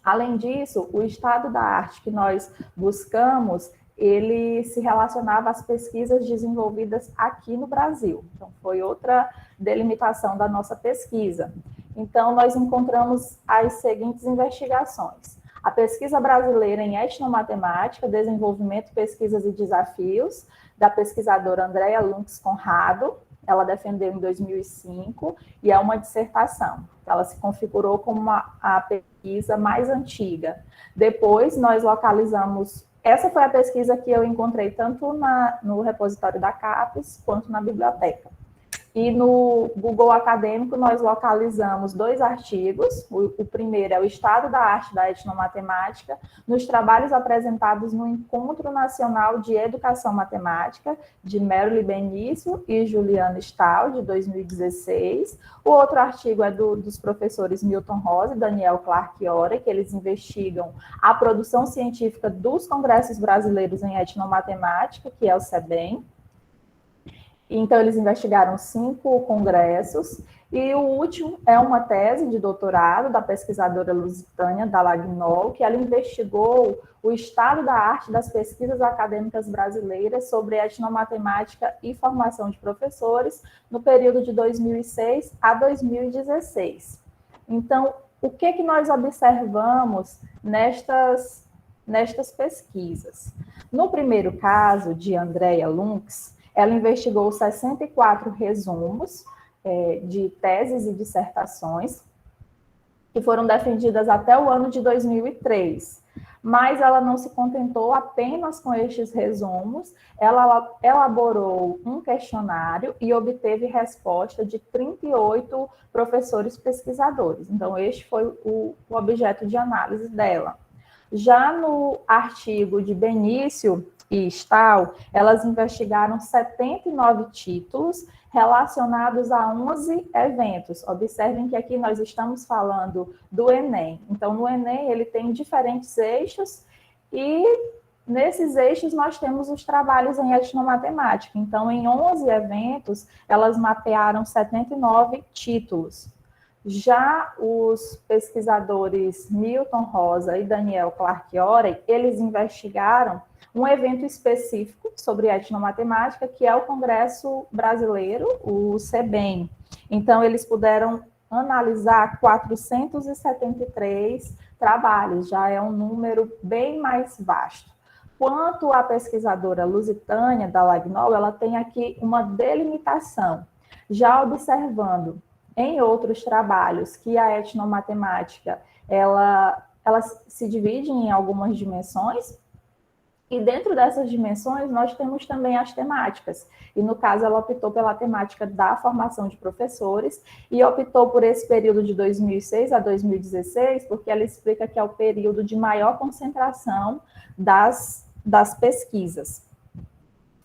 Além disso, o estado da arte que nós buscamos, ele se relacionava às pesquisas desenvolvidas aqui no Brasil. Então, foi outra delimitação da nossa pesquisa. Então, nós encontramos as seguintes investigações. A pesquisa brasileira em etnomatemática, desenvolvimento, pesquisas e desafios, da pesquisadora Andréa Lunks Conrado. Ela defendeu em 2005 e é uma dissertação. Ela se configurou como a pesquisa mais antiga. Depois, nós localizamos... Essa foi a pesquisa que eu encontrei tanto no repositório da CAPES quanto na biblioteca. E no Google Acadêmico, nós localizamos 2 artigos. O primeiro é o Estado da Arte da Etnomatemática, nos trabalhos apresentados no Encontro Nacional de Educação Matemática, de Merle Benício e Juliana Stahl, de 2016. O outro artigo é dos professores Milton Rosa e Daniel Clark-Ore, que eles investigam a produção científica dos congressos brasileiros em etnomatemática, que é o CEBEM. Então, eles investigaram 5 congressos, e o último é uma tese de doutorado da pesquisadora Lusitânia Dallagnol, que ela investigou o estado da arte das pesquisas acadêmicas brasileiras sobre etnomatemática e formação de professores no período de 2006 a 2016. Então, o que nós observamos nestas pesquisas? No primeiro caso, de Andréa Lunks, ela investigou 64 resumos de teses e dissertações que foram defendidas até o ano de 2003. Mas ela não se contentou apenas com estes resumos, ela elaborou um questionário e obteve resposta de 38 professores pesquisadores. Então, este foi o objeto de análise dela. Já no artigo de Benício e Stahl, elas investigaram 79 títulos relacionados a 11 eventos. Observem que aqui nós estamos falando do Enem. Então, no Enem, ele tem diferentes eixos e nesses eixos nós temos os trabalhos em etnomatemática. Então, em 11 eventos, elas mapearam 79 títulos. Já os pesquisadores Milton Rosa e Daniel Clark-Orey, eles investigaram um evento específico sobre etnomatemática, que é o Congresso Brasileiro, o CBEM. Então, eles puderam analisar 473 trabalhos, já é um número bem mais vasto. Quanto à pesquisadora Lusitânia da Lagnol, ela tem aqui uma delimitação, já observando em outros trabalhos que a etnomatemática, ela se divide em algumas dimensões, e dentro dessas dimensões, nós temos também as temáticas. E, no caso, ela optou pela temática da formação de professores e optou por esse período de 2006 a 2016, porque ela explica que é o período de maior concentração das pesquisas.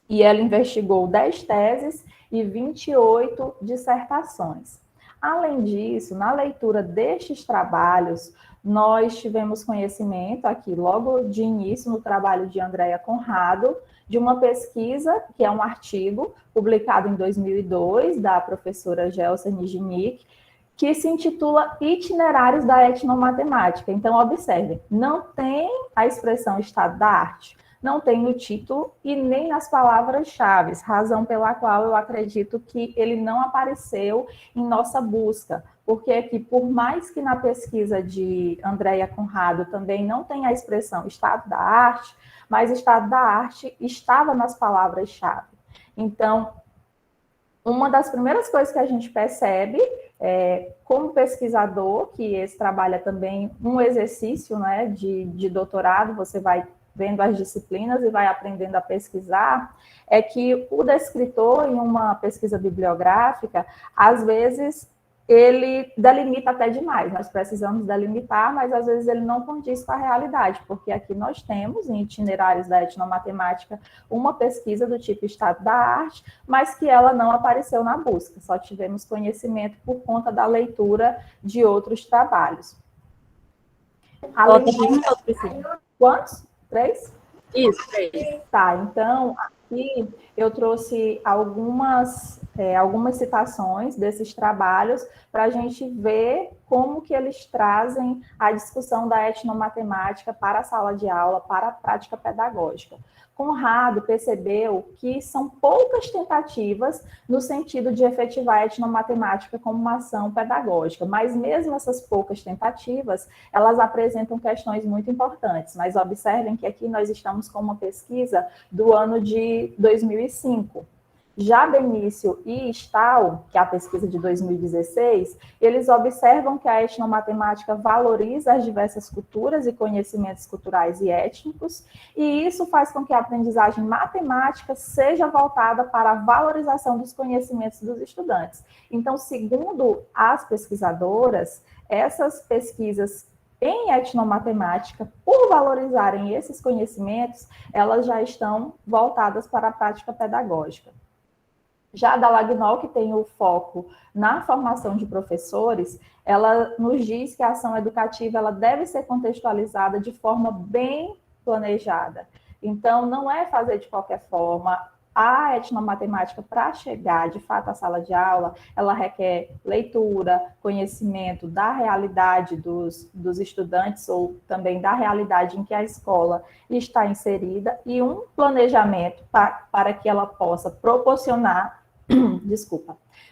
E ela investigou 10 teses e 28 dissertações. Além disso, na leitura destes trabalhos, nós tivemos conhecimento aqui, logo de início, no trabalho de Andréa Conrado, de uma pesquisa, que é um artigo publicado em 2002, da professora Gelsa Nijnik, que se intitula Itinerários da Etnomatemática. Então, observem, não tem a expressão estado da arte, não tem no título e nem nas palavras-chave, razão pela qual eu acredito que ele não apareceu em nossa busca, porque aqui, por mais que na pesquisa de Andréa Conrado também não tenha a expressão estado da arte, mas estado da arte estava nas palavras-chave. Então, uma das primeiras coisas que a gente percebe, como pesquisador, que esse trabalho é também um exercício, né, de doutorado, você vai vendo as disciplinas e vai aprendendo a pesquisar, é que o descritor, em uma pesquisa bibliográfica, às vezes ele delimita até demais, nós precisamos delimitar, mas às vezes ele não condiz com a realidade, porque aqui nós temos, em Itinerários da Etnomatemática, uma pesquisa do tipo Estado da Arte, mas que ela não apareceu na busca, só tivemos conhecimento por conta da leitura de outros trabalhos. Além disso, quantos? 3? Isso, 3. Tá, então, aqui eu trouxe algumas citações desses trabalhos para a gente ver como que eles trazem a discussão da etnomatemática para a sala de aula, para a prática pedagógica. Conrado percebeu que são poucas tentativas no sentido de efetivar a etnomatemática como uma ação pedagógica, mas mesmo essas poucas tentativas, elas apresentam questões muito importantes. Mas observem que aqui nós estamos com uma pesquisa do ano de 2005. Já Benício e Stahl, que é a pesquisa de 2016, eles observam que a etnomatemática valoriza as diversas culturas e conhecimentos culturais e étnicos, e isso faz com que a aprendizagem matemática seja voltada para a valorização dos conhecimentos dos estudantes. Então, segundo as pesquisadoras, essas pesquisas em etnomatemática, por valorizarem esses conhecimentos, elas já estão voltadas para a prática pedagógica. Já a da Lagnol, que tem o foco na formação de professores, ela nos diz que a ação educativa ela deve ser contextualizada de forma bem planejada. Então, não é fazer de qualquer forma. A etnomatemática, para chegar, de fato, à sala de aula, ela requer leitura, conhecimento da realidade dos estudantes ou também da realidade em que a escola está inserida e um planejamento para que ela possa proporcionar,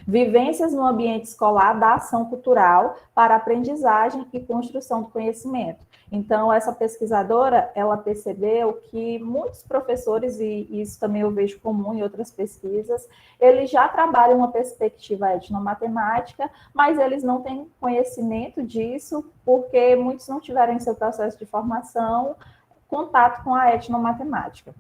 vivências no ambiente escolar da ação cultural para aprendizagem e construção do conhecimento. Então, essa pesquisadora, ela percebeu que muitos professores, e isso também eu vejo comum em outras pesquisas, eles já trabalham uma perspectiva etnomatemática, mas eles não têm conhecimento disso, porque muitos não tiveram em seu processo de formação contato com a etnomatemática.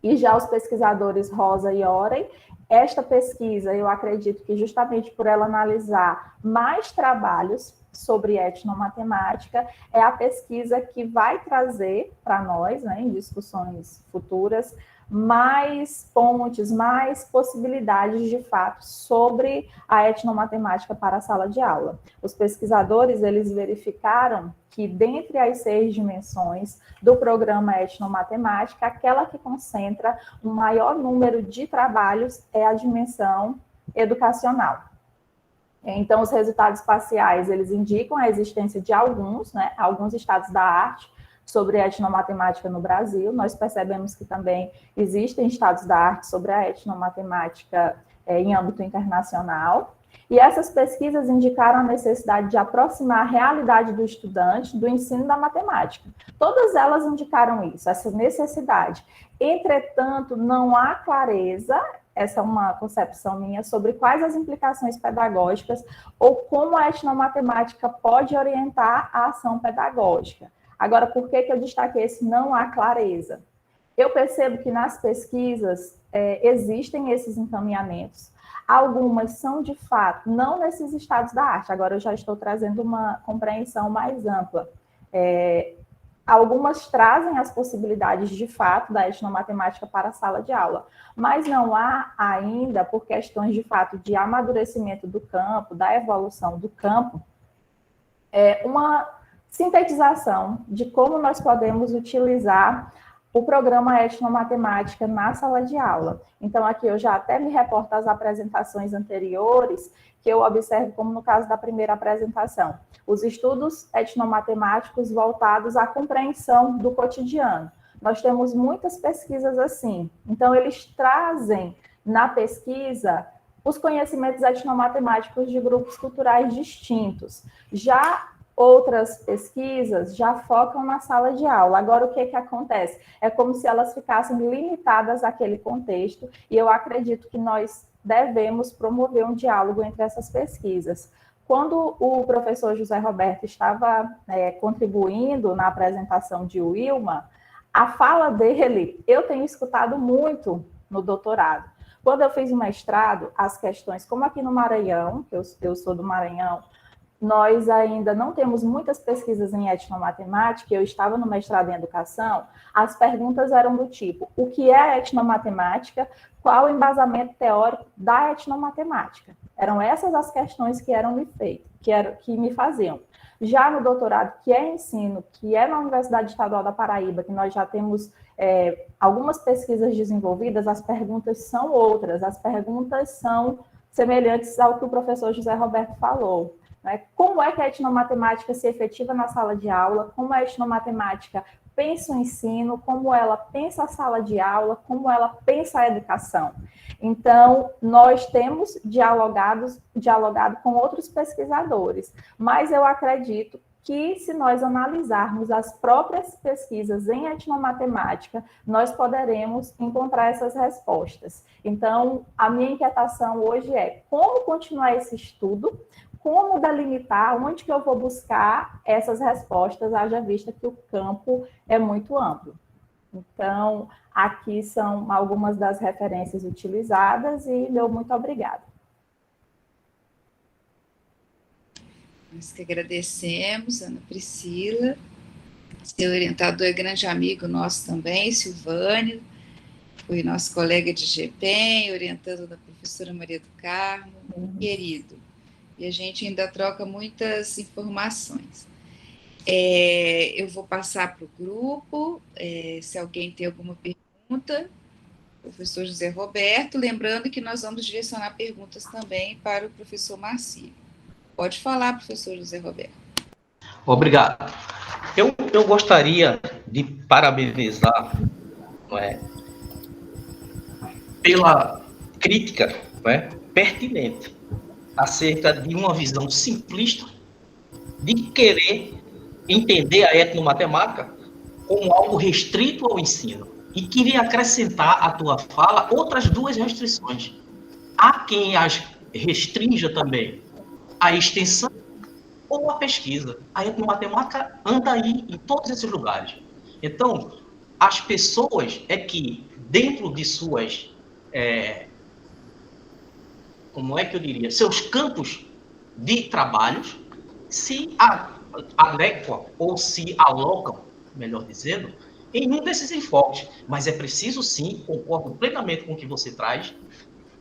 E já os pesquisadores Rosa e Orey, esta pesquisa, eu acredito que justamente por ela analisar mais trabalhos sobre etnomatemática, é a pesquisa que vai trazer para nós, né, em discussões futuras, mais pontes, mais possibilidades de fato sobre a etnomatemática para a sala de aula. Os pesquisadores, eles verificaram que dentre as 6 dimensões do programa etnomatemática, aquela que concentra um maior número de trabalhos é a dimensão educacional. Então, os resultados parciais, eles indicam a existência de alguns estados da arte sobre a etnomatemática no Brasil. Nós percebemos que também existem estados da arte sobre a etnomatemática em âmbito internacional. E essas pesquisas indicaram a necessidade de aproximar a realidade do estudante do ensino da matemática. Todas elas indicaram isso, essa necessidade. Entretanto, não há clareza, essa é uma concepção minha, sobre quais as implicações pedagógicas ou como a etnomatemática pode orientar a ação pedagógica. Agora, por que eu destaquei esse não há clareza? Eu percebo que nas pesquisas existem esses encaminhamentos. Algumas são, de fato, não nesses estados da arte. Agora eu já estou trazendo uma compreensão mais ampla. Algumas trazem as possibilidades, de fato, da etnomatemática para a sala de aula, mas não há ainda, por questões, de fato, de amadurecimento do campo, da evolução do campo, uma sintetização de como nós podemos utilizar o programa etnomatemática na sala de aula. Então, aqui eu já até me reporto às apresentações anteriores, que eu observo como no caso da primeira apresentação, os estudos etnomatemáticos voltados à compreensão do cotidiano. Nós temos muitas pesquisas assim. Então, eles trazem na pesquisa os conhecimentos etnomatemáticos de grupos culturais distintos. Já outras pesquisas já focam na sala de aula. Agora, o que acontece? É como se elas ficassem limitadas àquele contexto, e eu acredito que nós devemos promover um diálogo entre essas pesquisas. Quando o professor José Roberto estava contribuindo na apresentação de Wilma, a fala dele, eu tenho escutado muito no doutorado. Quando eu fiz o mestrado, as questões, como aqui no Maranhão, eu sou do Maranhão, nós ainda não temos muitas pesquisas em etnomatemática, eu estava no mestrado em educação, as perguntas eram do tipo, o que é etnomatemática? Qual o embasamento teórico da etnomatemática? Eram essas as questões que eram me feitas, que me faziam. Já no doutorado, que é ensino, que é na Universidade Estadual da Paraíba, que nós já temos algumas pesquisas desenvolvidas, as perguntas são outras, as perguntas são semelhantes ao que o professor José Roberto falou. Como é que a etnomatemática se efetiva na sala de aula, como a etnomatemática pensa o ensino, como ela pensa a sala de aula, como ela pensa a educação. Então, nós temos dialogado com outros pesquisadores, mas eu acredito que se nós analisarmos as próprias pesquisas em etnomatemática, nós poderemos encontrar essas respostas. Então, a minha inquietação hoje é como continuar esse estudo, como delimitar, onde que eu vou buscar essas respostas, haja vista que o campo é muito amplo. Então, aqui são algumas das referências utilizadas e meu muito obrigada. Nós que agradecemos, Ana Priscila. Seu orientador é grande amigo nosso também, Silvânio, foi nosso colega de GPEM, orientando da professora Maria do Carmo, querido. E a gente ainda troca muitas informações. Eu vou passar para o grupo, se alguém tem alguma pergunta, professor José Roberto, lembrando que nós vamos direcionar perguntas também para o professor Marcílio. Pode falar, professor José Roberto. Obrigado. Eu gostaria de parabenizar pela crítica pertinente acerca de uma visão simplista de querer entender a etnomatemática como algo restrito ao ensino. E queria acrescentar à tua fala outras duas restrições. Há quem as restrinja também a extensão ou a pesquisa. A etnomatemática anda aí em todos esses lugares. Então, as pessoas que, dentro de suas... como é que eu diria? Seus campos de trabalhos, se adequam ou se alocam, melhor dizendo, em um desses enfoques. Mas é preciso, sim, concordo plenamente com o que você traz,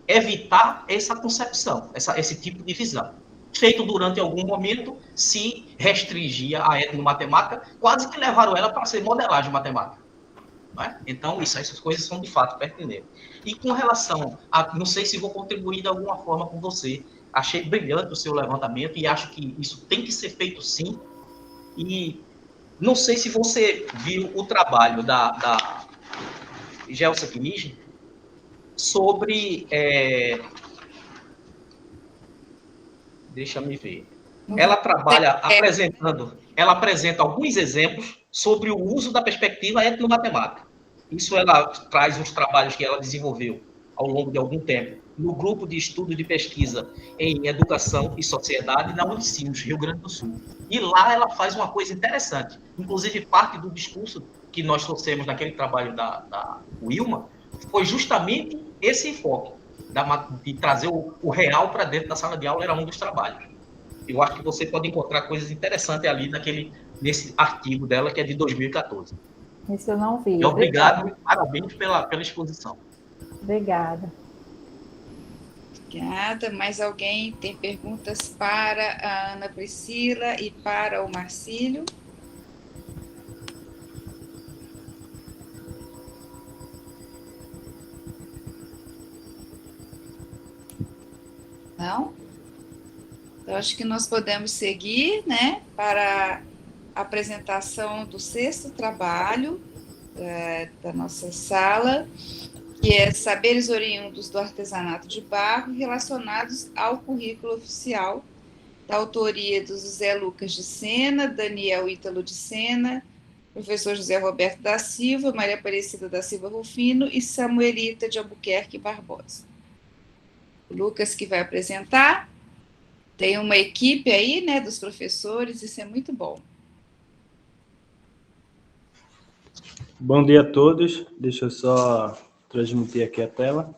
evitar essa concepção, esse tipo de visão. Feito durante algum momento, se restringia a etnomatemática, quase que levaram ela para ser modelagem matemática. Não é? Então, essas coisas são de fato pertinentes. E com relação a, não sei se vou contribuir de alguma forma com você, achei brilhante o seu levantamento e acho que isso tem que ser feito sim. E não sei se você viu o trabalho da Gelsa Knight sobre... deixa me ver. Ela trabalha apresentando, ela apresenta alguns exemplos sobre o uso da perspectiva etnomatemática. Isso ela traz uns trabalhos que ela desenvolveu ao longo de algum tempo no grupo de estudo de pesquisa em educação e sociedade na Unicinos, Rio Grande do Sul. E lá ela faz uma coisa interessante. Inclusive, parte do discurso que nós trouxemos naquele trabalho da Wilma foi justamente esse enfoque de trazer o real para dentro da sala de aula, era um dos trabalhos. Eu acho que você pode encontrar coisas interessantes ali nesse artigo dela, que é de 2014. Isso eu não vi. E obrigado, parabéns pela exposição. Obrigada. Obrigada. Mais alguém tem perguntas para a Ana Priscila e para o Marcílio? Não? Então, acho que nós podemos seguir, né, para a apresentação do 6º trabalho da nossa sala, que é Saberes Oriundos do Artesanato de Barro relacionados ao currículo oficial, da autoria do José Lucas de Sena, Daniel Ítalo de Sena, professor José Roberto da Silva, Maria Aparecida da Silva Rufino e Samuelita de Albuquerque Barbosa. O Lucas que vai apresentar, tem uma equipe aí, né, dos professores, isso é muito bom. Bom dia a todos, deixa eu só transmitir aqui a tela.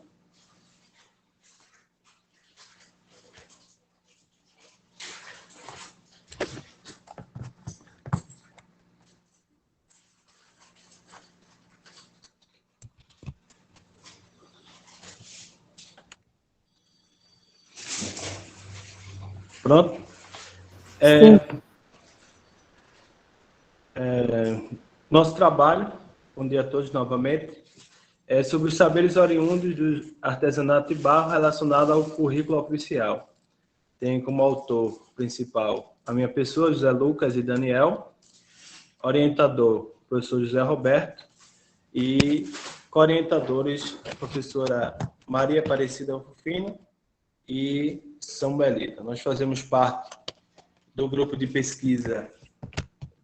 Pronto? Nosso trabalho, bom dia a todos novamente, é sobre os saberes oriundos do artesanato de barro relacionado ao currículo oficial. Tem como autor principal a minha pessoa, José Lucas e Daniel, orientador, professor José Roberto, e co-orientadores, a professora Maria Aparecida Rufino e Samuelita. Nós fazemos parte do grupo de pesquisa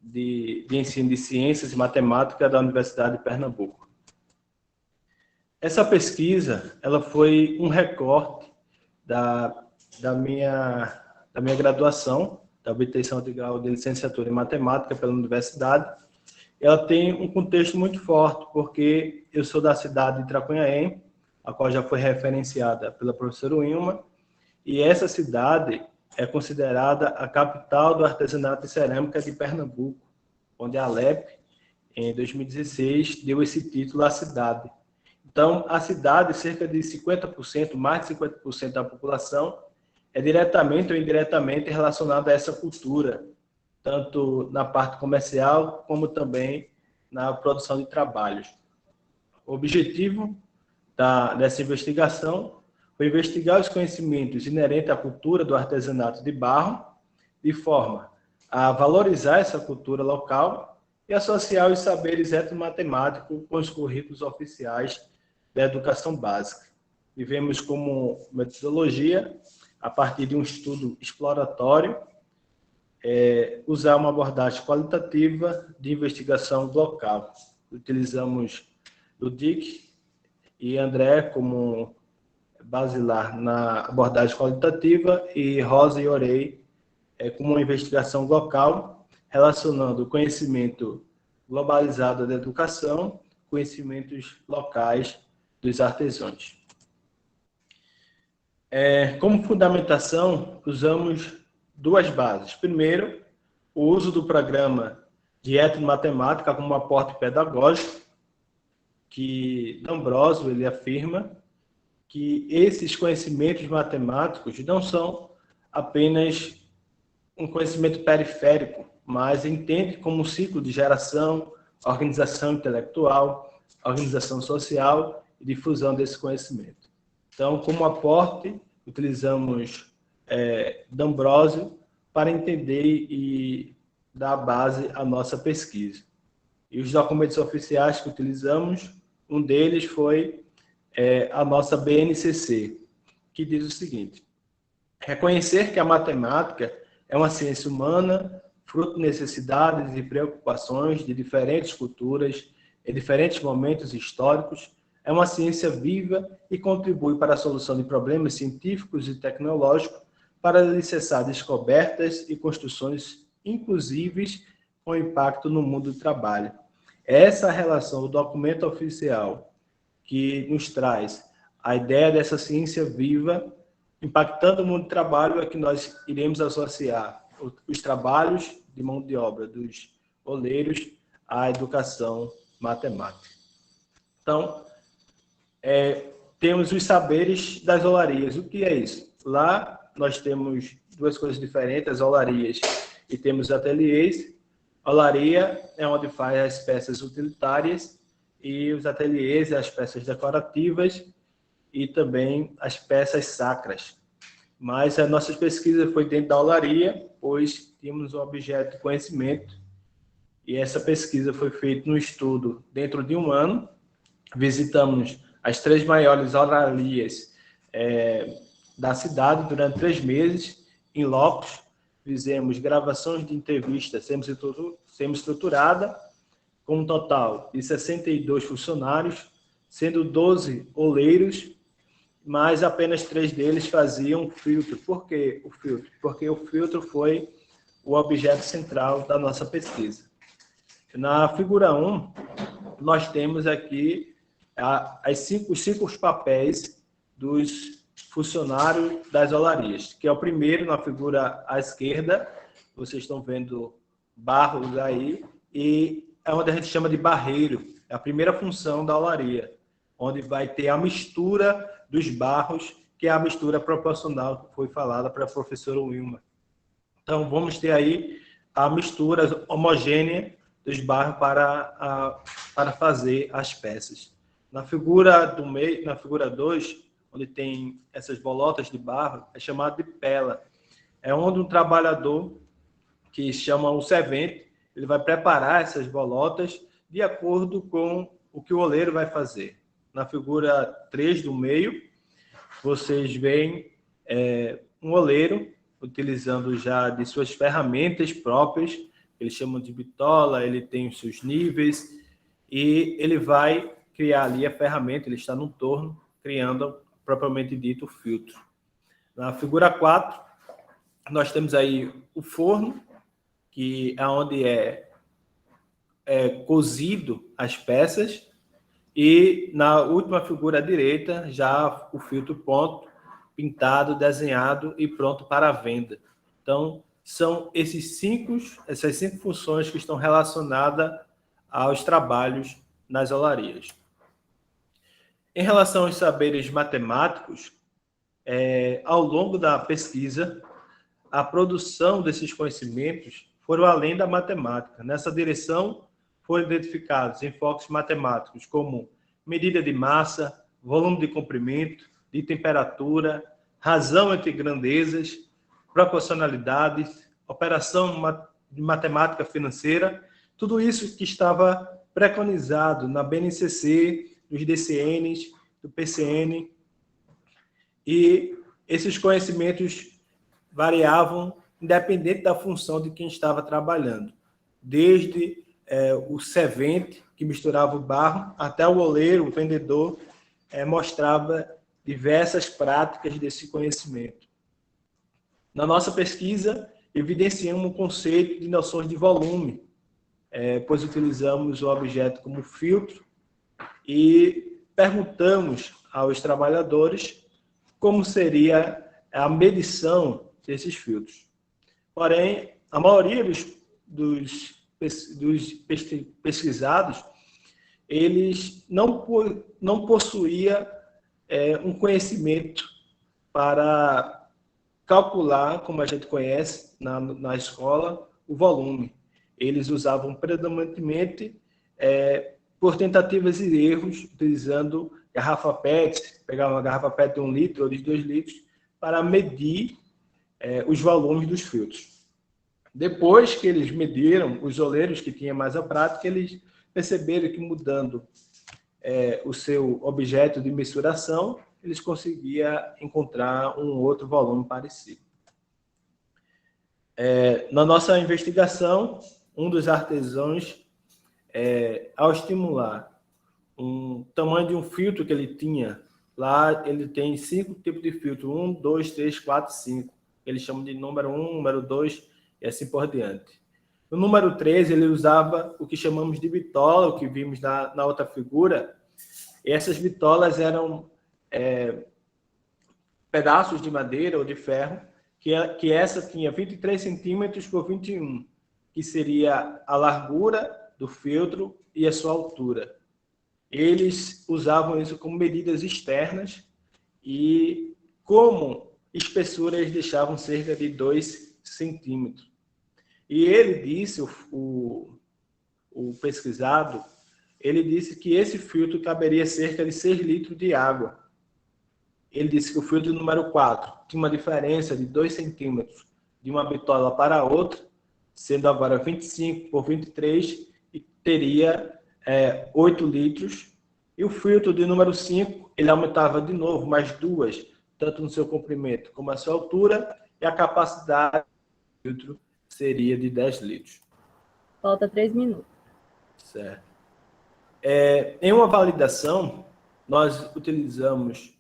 de ensino de ciências e matemática da Universidade de Pernambuco. Essa pesquisa, ela foi um recorte da minha graduação, da obtenção de grau de licenciatura em matemática pela universidade. Ela tem um contexto muito forte, porque eu sou da cidade de Tracunhaém, a qual já foi referenciada pela professora Wilma, e essa cidade é considerada a capital do artesanato de cerâmica de Pernambuco, onde a Alep, em 2016, deu esse título à cidade. Então, a cidade, cerca de 50%, mais de 50% da população, é diretamente ou indiretamente relacionada a essa cultura, tanto na parte comercial, como também na produção de trabalhos. O objetivo dessa investigação foi investigar os conhecimentos inerentes à cultura do artesanato de barro, de forma a valorizar essa cultura local e associar os saberes etnomatemáticos com os currículos oficiais da educação básica. E vemos como metodologia, a partir de um estudo exploratório, usar uma abordagem qualitativa de investigação local. Utilizamos Ludic e André como basilar na abordagem qualitativa e Rosa e Orei como uma investigação local, relacionando o conhecimento globalizado da educação, conhecimentos locais dos artesãos. Como fundamentação, usamos duas bases. Primeiro, o uso do programa de etnomatemática como aporte pedagógico, que D'Ambrosio ele afirma que esses conhecimentos matemáticos não são apenas um conhecimento periférico, mas entende como um ciclo de geração, organização intelectual, organização social e difusão desse conhecimento. Então, como aporte, utilizamos D'Ambrosio para entender e dar base à nossa pesquisa. E os documentos oficiais que utilizamos, um deles foi a nossa BNCC, que diz o seguinte: reconhecer que a matemática é uma ciência humana, fruto de necessidades e preocupações de diferentes culturas em diferentes momentos históricos, é uma ciência viva e contribui para a solução de problemas científicos e tecnológicos para alicerçar descobertas e construções inclusíveis com impacto no mundo do trabalho. Essa relação do documento oficial que nos traz a ideia dessa ciência viva impactando o mundo do trabalho é que nós iremos associar os trabalhos de mão de obra dos oleiros à educação matemática. Então, temos os saberes das olarias. O que é isso? Lá nós temos duas coisas diferentes, as olarias e temos ateliês. A olaria é onde faz as peças utilitárias e os ateliês, as peças decorativas e também as peças sacras. Mas a nossa pesquisa foi dentro da olaria, pois tínhamos um objeto de conhecimento e essa pesquisa foi feita no estudo dentro de um ano. Visitamos as 3 maiores olarias da cidade durante 3 meses, em locos. Fizemos gravações de entrevistas semi-estruturada, com um total de 62 funcionários, sendo 12 oleiros, mas apenas 3 deles faziam filtro. Por que o filtro? Porque o filtro foi o objeto central da nossa pesquisa. Na figura 1, nós temos aqui os 5 papéis dos funcionários das olarias, que é o primeiro na figura à esquerda, vocês estão vendo barros aí, e é onde a gente chama de barreiro, é a primeira função da olaria, onde vai ter a mistura dos barros, que é a mistura proporcional que foi falada para a professora Wilma. Então, vamos ter aí a mistura homogênea dos barros para fazer as peças. Na figura do meio, na figura 2, onde tem essas bolotas de barro, é chamado de pela. É onde um trabalhador, que chama o servente, ele vai preparar essas bolotas de acordo com o que o oleiro vai fazer. Na figura 3 do meio, vocês veem um oleiro utilizando já de suas ferramentas próprias, eles chamam de bitola, ele tem os seus níveis, e ele vai criar ali a ferramenta, ele está no torno, criando propriamente dito o filtro. Na figura 4, nós temos aí o forno, que é onde é cozido as peças, e na última figura à direita, já o filtro pronto, pintado, desenhado e pronto para a venda. Então, são essas 5 funções que estão relacionadas aos trabalhos nas olarias. Em relação aos saberes matemáticos, ao longo da pesquisa, a produção desses conhecimentos foram além da matemática. Nessa direção, foram identificados enfoques matemáticos como medida de massa, volume de comprimento, de temperatura, razão entre grandezas, proporcionalidades, operação de matemática financeira, tudo isso que estava preconizado na BNCC, dos DCNs, do PCN, e esses conhecimentos variavam independente da função de quem estava trabalhando, desde o servente, que misturava o barro, até o oleiro, o vendedor, mostrava diversas práticas desse conhecimento. Na nossa pesquisa, evidenciamos o conceito de noções de volume, pois utilizamos o objeto como filtro e perguntamos aos trabalhadores como seria a medição desses filtros. Porém, a maioria dos pesquisados, eles não possuía um conhecimento para calcular, como a gente conhece na escola, o volume. Eles usavam predominantemente por tentativas e erros, utilizando garrafa PET, pegar uma garrafa PET de 1 litro ou de 2 litros, para medir os volumes dos filtros. Depois que eles mediram, os oleiros que tinham mais a prática, eles perceberam que mudando o seu objeto de mensuração, eles conseguiam encontrar um outro volume parecido. Na nossa investigação, um dos artesãos, ao estimular o tamanho de um filtro que ele tinha, lá ele tem 5 tipos de filtro, 1, 2, 3, 4, 5. Eles chamam de número 1, número 2 e assim por diante. No número 3, ele usava o que chamamos de bitola, o que vimos na outra figura. E essas bitolas eram pedaços de madeira ou de ferro, que essa tinha 23 centímetros por 21, que seria a largura do filtro e a sua altura. Eles usavam isso como medidas externas e como espessura eles deixavam cerca de 2 centímetros. E ele disse, o pesquisado, ele disse que esse filtro caberia cerca de 6 litros de água. Ele disse que o filtro número 4 tinha uma diferença de 2 centímetros de uma bitola para a outra, sendo agora 25 por 23, e teria 8 litros. E o filtro de número 5, ele aumentava de novo mais 2, tanto no seu comprimento como na sua altura, e a capacidade do filtro seria de 10 litros. Falta 3 minutos. Certo. Em uma validação, nós utilizamos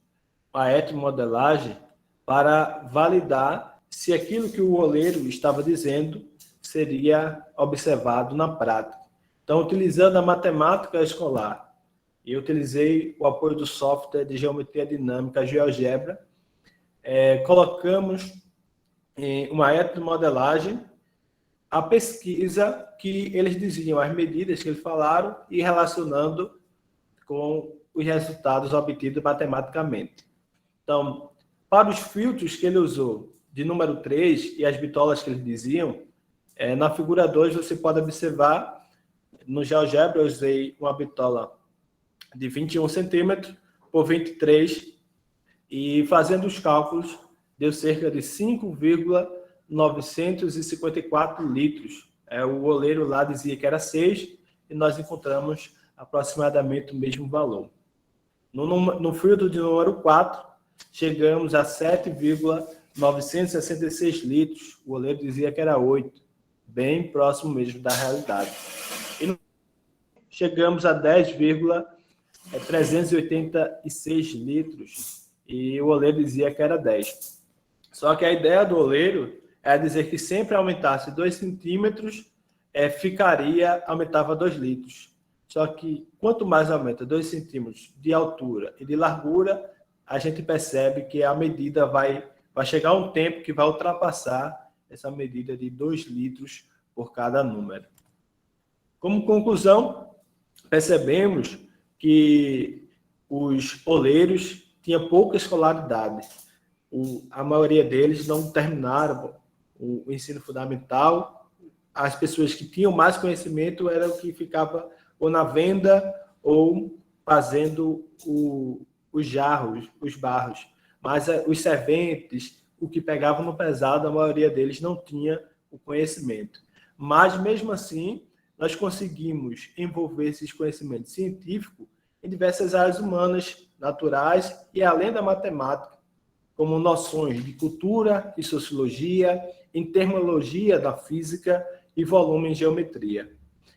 a etnomodelagem para validar se aquilo que o oleiro estava dizendo seria observado na prática. Então, utilizando a matemática escolar, eu utilizei o apoio do software de geometria dinâmica GeoGebra, colocamos em uma etnomodelagem a pesquisa que eles diziam, as medidas que eles falaram, e relacionando com os resultados obtidos matematicamente. Então, para os filtros que ele usou, de número 3, e as bitolas que eles diziam, na figura 2 você pode observar, no GeoGebra eu usei uma bitola de 21 centímetros por 23, e fazendo os cálculos, deu cerca de 5,954 litros. O oleiro lá dizia que era 6, e nós encontramos aproximadamente o mesmo valor. No filtro de número 4, chegamos a 7,966 litros. O oleiro dizia que era 8, bem próximo mesmo da realidade. E chegamos a 10,386 litros, e o oleiro dizia que era 10. Só que a ideia do oleiro é dizer que sempre aumentasse 2 centímetros, aumentava 2 litros. Só que quanto mais aumenta 2 centímetros de altura e de largura, a gente percebe que a medida vai chegar um tempo que vai ultrapassar essa medida de 2 litros por cada número. Como conclusão, percebemos que os oleiros tinham pouca escolaridade. A maioria deles não terminaram o ensino fundamental. As pessoas que tinham mais conhecimento eram que ficavam ou na venda ou fazendo os jarros, os barros. Mas os serventes, o que pegavam no pesado, a maioria deles não tinha o conhecimento. Mas, mesmo assim, nós conseguimos envolver esses conhecimentos científicos em diversas áreas humanas, naturais e além da matemática, como noções de cultura e sociologia, em terminologia da física e volume em geometria.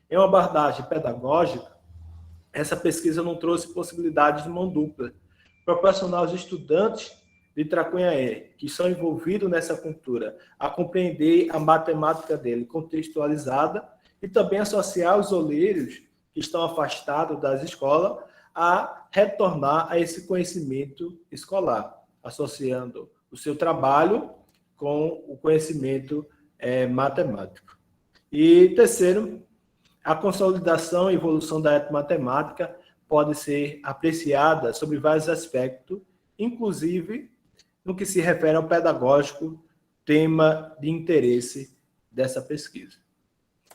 Em uma abordagem pedagógica, essa pesquisa não trouxe possibilidades de mão dupla, proporcionar aos estudantes de Tracunhaé, que são envolvidos nessa cultura, a compreender a matemática dele contextualizada e também associar os oleiros que estão afastados das escolas a retornar a esse conhecimento escolar, associando o seu trabalho com o conhecimento matemático. E terceiro, a consolidação e evolução da etnomatemática pode ser apreciada sobre vários aspectos, inclusive no que se refere ao pedagógico, tema de interesse dessa pesquisa.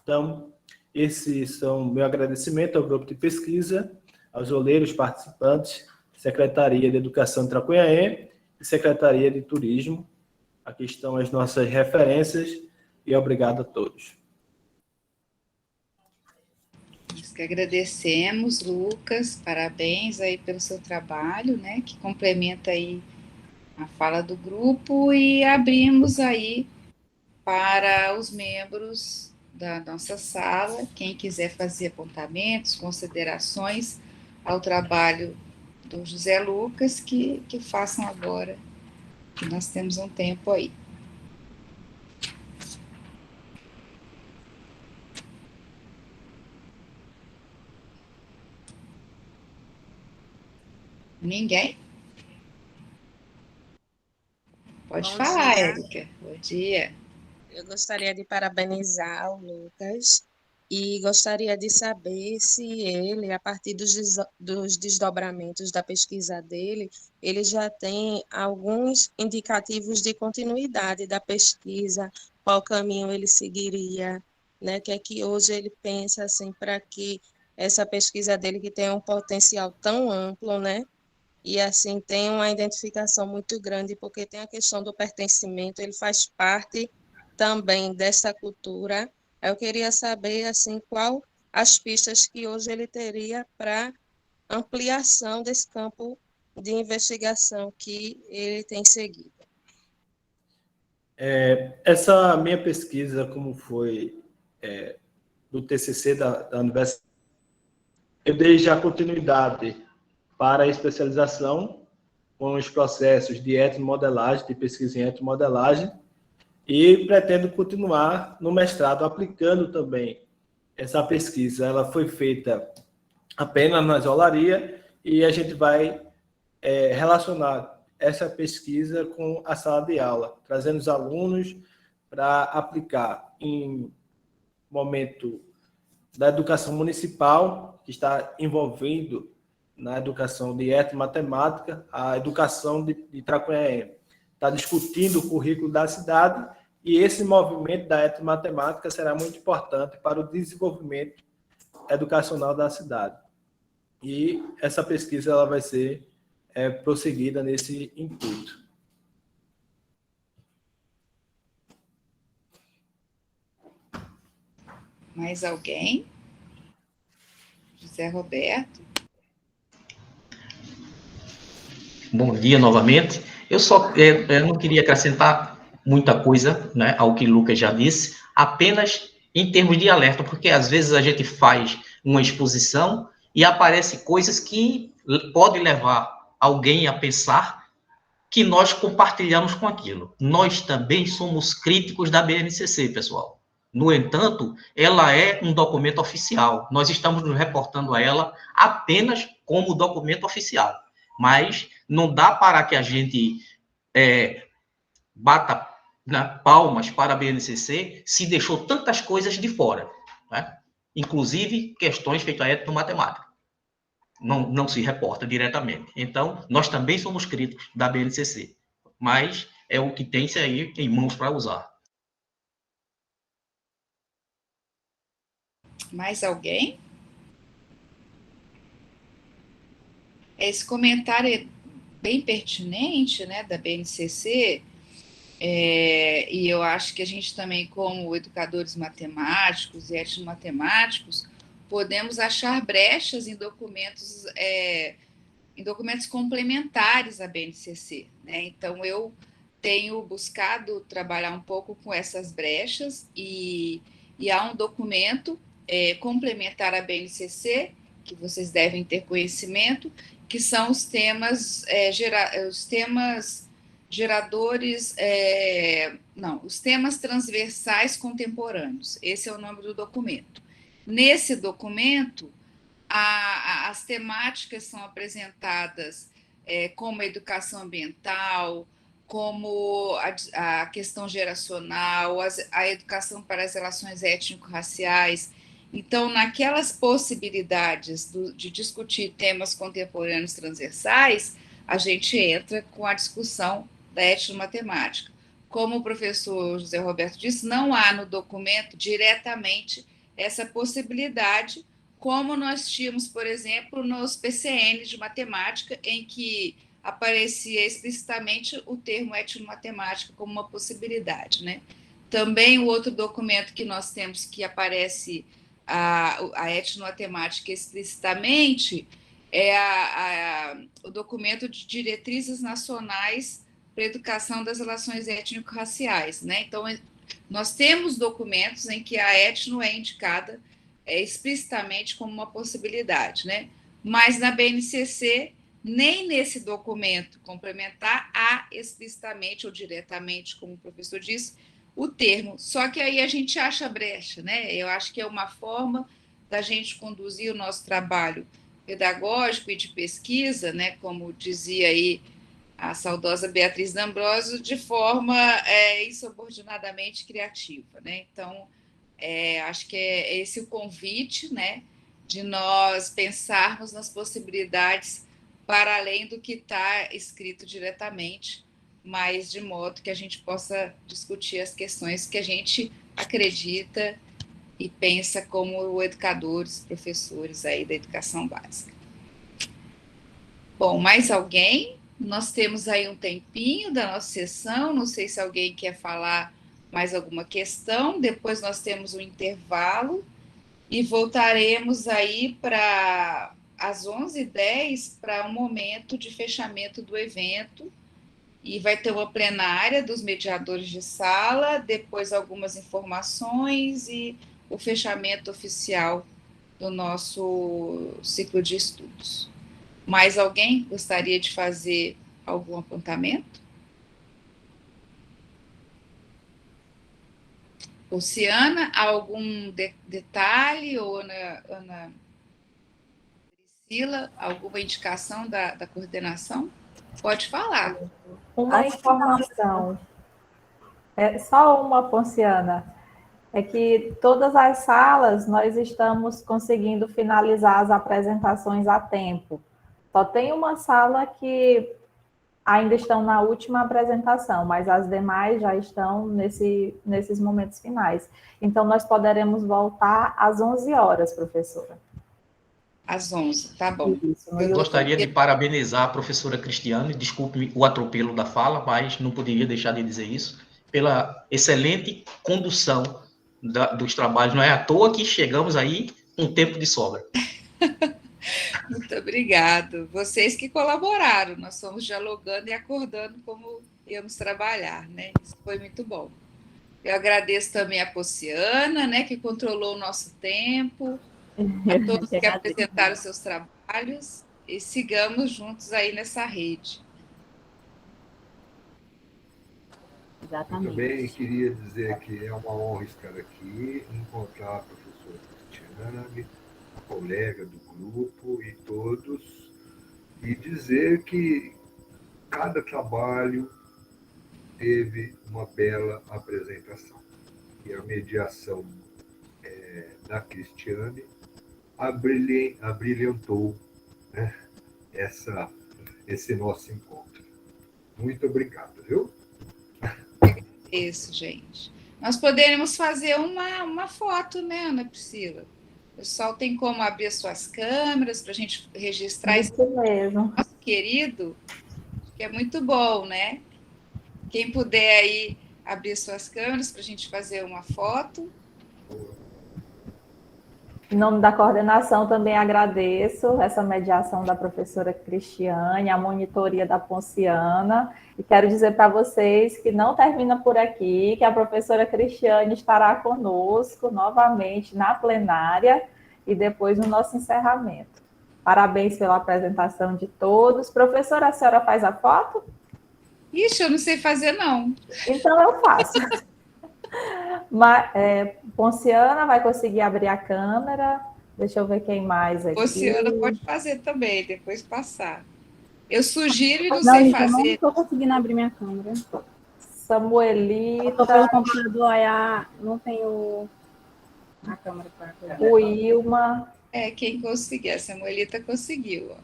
Então, esses são meu agradecimento ao grupo de pesquisa, aos oleiros participantes, Secretaria de Educação de Tracunhaém e Secretaria de Turismo. Aqui estão as nossas referências e obrigado a todos. Nós que agradecemos, Lucas, parabéns aí pelo seu trabalho, né, que complementa aí a fala do grupo, e abrimos aí para os membros da nossa sala, quem quiser fazer apontamentos, considerações ao trabalho do José Lucas, que façam agora, que nós temos um tempo aí. Ninguém? Pode Bom falar, dia. Érica. Bom dia. Eu gostaria de parabenizar o Lucas e gostaria de saber se ele, a partir dos desdobramentos da pesquisa dele, ele já tem alguns indicativos de continuidade da pesquisa, qual caminho ele seguiria, né? Que é que hoje ele pensa assim para que essa pesquisa dele, que tem um potencial tão amplo, né? E assim tem uma identificação muito grande, porque tem a questão do pertencimento, ele faz parte também dessa cultura. Eu queria saber assim qual as pistas que hoje ele teria para ampliação desse campo de investigação que ele tem seguido. Essa minha pesquisa, como foi do TCC da Universidade, eu dei já continuidade para a especialização com os processos de etnomodelagem, de pesquisa em etnomodelagem, e pretendo continuar no mestrado aplicando também essa pesquisa. Ela foi feita apenas na isolaria e a gente vai relacionar essa pesquisa com a sala de aula, trazendo os alunos para aplicar em momento da educação municipal, que está envolvendo na educação de etnomatemática, a educação de Tracunhaém está discutindo o currículo da cidade, e esse movimento da etnomatemática será muito importante para o desenvolvimento educacional da cidade. E essa pesquisa ela vai ser prosseguida nesse intuito. Mais alguém? José Roberto? Bom dia novamente. Eu não queria acrescentar muita coisa, né, ao que o Lucas já disse, apenas em termos de alerta, porque às vezes a gente faz uma exposição e aparecem coisas que podem levar alguém a pensar que nós compartilhamos com aquilo. Nós também somos críticos da BNCC, pessoal. No entanto, ela é um documento oficial. Nós estamos nos reportando a ela apenas como documento oficial. Mas não dá para que a gente bata, né, palmas para a BNCC se deixou tantas coisas de fora, né? Inclusive questões feitas a etnomatemática. Não se reporta diretamente. Então, nós também somos críticos da BNCC, mas é o que tem-se aí em mãos para usar. Mais alguém? Esse comentário é bem pertinente, né, da BNCC, e eu acho que a gente também, como educadores matemáticos e etnomatemáticos, podemos achar brechas em documentos complementares à BNCC, né? Então, eu tenho buscado trabalhar um pouco com essas brechas, e há um documento complementar à BNCC, que vocês devem ter conhecimento, que são os temas os temas transversais contemporâneos. Esse é o nome do documento. Nesse documento, as temáticas são apresentadas como a educação ambiental, como a questão geracional, a educação para as relações étnico-raciais. Então, naquelas possibilidades de discutir temas contemporâneos transversais, a gente entra com a discussão da etnomatemática. Como o professor José Roberto disse, não há no documento diretamente essa possibilidade, como nós tínhamos, por exemplo, nos PCNs de matemática, em que aparecia explicitamente o termo etnomatemática como uma possibilidade, né? Também o outro documento que nós temos que aparece a etnomatemática explicitamente é o documento de diretrizes nacionais para a educação das relações étnico-raciais, né? Então, nós temos documentos em que a etno é indicada explicitamente como uma possibilidade, né? Mas na BNCC, nem nesse documento complementar há explicitamente ou diretamente, como o professor disse, o termo. Só que aí a gente acha brecha, né? Eu acho que é uma forma da gente conduzir o nosso trabalho pedagógico e de pesquisa, né? Como dizia aí a saudosa Beatriz D'Ambrosio, de forma insubordinadamente criativa, né? Então, acho que é esse o convite, né? De nós pensarmos nas possibilidades para além do que está escrito diretamente, mas de modo que a gente possa discutir as questões que a gente acredita e pensa como educadores, professores aí da educação básica. Bom, mais alguém? Nós temos aí um tempinho da nossa sessão, não sei se alguém quer falar mais alguma questão, depois nós temos um intervalo e voltaremos aí para às 11h10 para um momento de fechamento do evento, e vai ter uma plenária dos mediadores de sala, depois algumas informações e o fechamento oficial do nosso ciclo de estudos. Mais alguém gostaria de fazer algum apontamento? Luciana, algum detalhe, ou Ana Priscila, alguma indicação da coordenação? Pode falar. Uma informação, só uma, Ponciana, é que todas as salas nós estamos conseguindo finalizar as apresentações a tempo. Só tem uma sala que ainda estão na última apresentação, mas as demais já estão nesses momentos finais. Então, nós poderemos voltar às 11h, professora. Às 11h, tá bom. Eu gostaria de parabenizar a professora Cristiane, desculpe o atropelo da fala, mas não poderia deixar de dizer isso, pela excelente condução dos trabalhos. Não é à toa que chegamos aí com tempo de sobra. Muito obrigado. Vocês que colaboraram, nós fomos dialogando e acordando como íamos trabalhar, né? Isso foi muito bom. Eu agradeço também a Pociana, né, que controlou o nosso tempo, a todos que apresentaram seus trabalhos, e sigamos juntos aí nessa rede. Exatamente. Eu também queria dizer que é uma honra estar aqui, encontrar a professora Cristiane, a colega do grupo e todos, e dizer que cada trabalho teve uma bela apresentação. E a mediação da Cristiane abrilhantou, né, esse nosso encontro. Muito obrigado, viu? Isso, gente. Nós poderíamos fazer uma foto, né, Ana Priscila? O pessoal tem como abrir as suas câmeras para a gente registrar Isso mesmo. Nosso querido, que é muito bom, né? Quem puder aí abrir suas câmeras para a gente fazer uma foto. Em nome da coordenação, também agradeço essa mediação da professora Cristiane, a monitoria da Ponciana, e quero dizer para vocês que não termina por aqui, que a professora Cristiane estará conosco novamente na plenária e depois no nosso encerramento. Parabéns pela apresentação de todos. Professora, a senhora faz a foto? Ixi, eu não sei fazer, não. Então eu faço. Ponciana vai conseguir abrir a câmera. Deixa eu ver quem mais aqui. Ponciana pode fazer também, depois passar. Eu sugiro e não Não, sei gente, eu não fazer. estou conseguindo abrir minha câmera. Estou Samuelita, pelo computador, aí não tenho a câmera para coisa. o Ilma. Quem conseguir, a Samuelita conseguiu. Ó.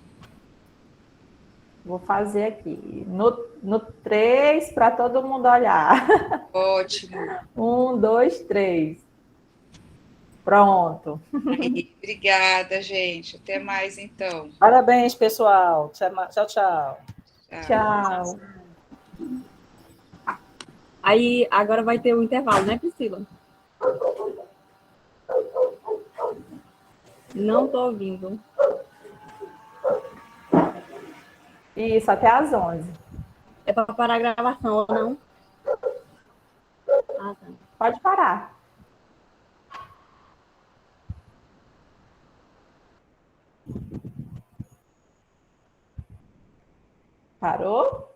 Vou fazer aqui. No 3, para todo mundo olhar. Ótimo. 1, 2, 3. Pronto. Aí, obrigada, gente. Até mais, então. Parabéns, pessoal. Tchau, tchau. Tchau. Aí, agora vai ter o intervalo, né, Priscila? Não estou ouvindo. Isso, até às 11. É para parar a gravação ou não? Ah, tá. Pode parar. Parou?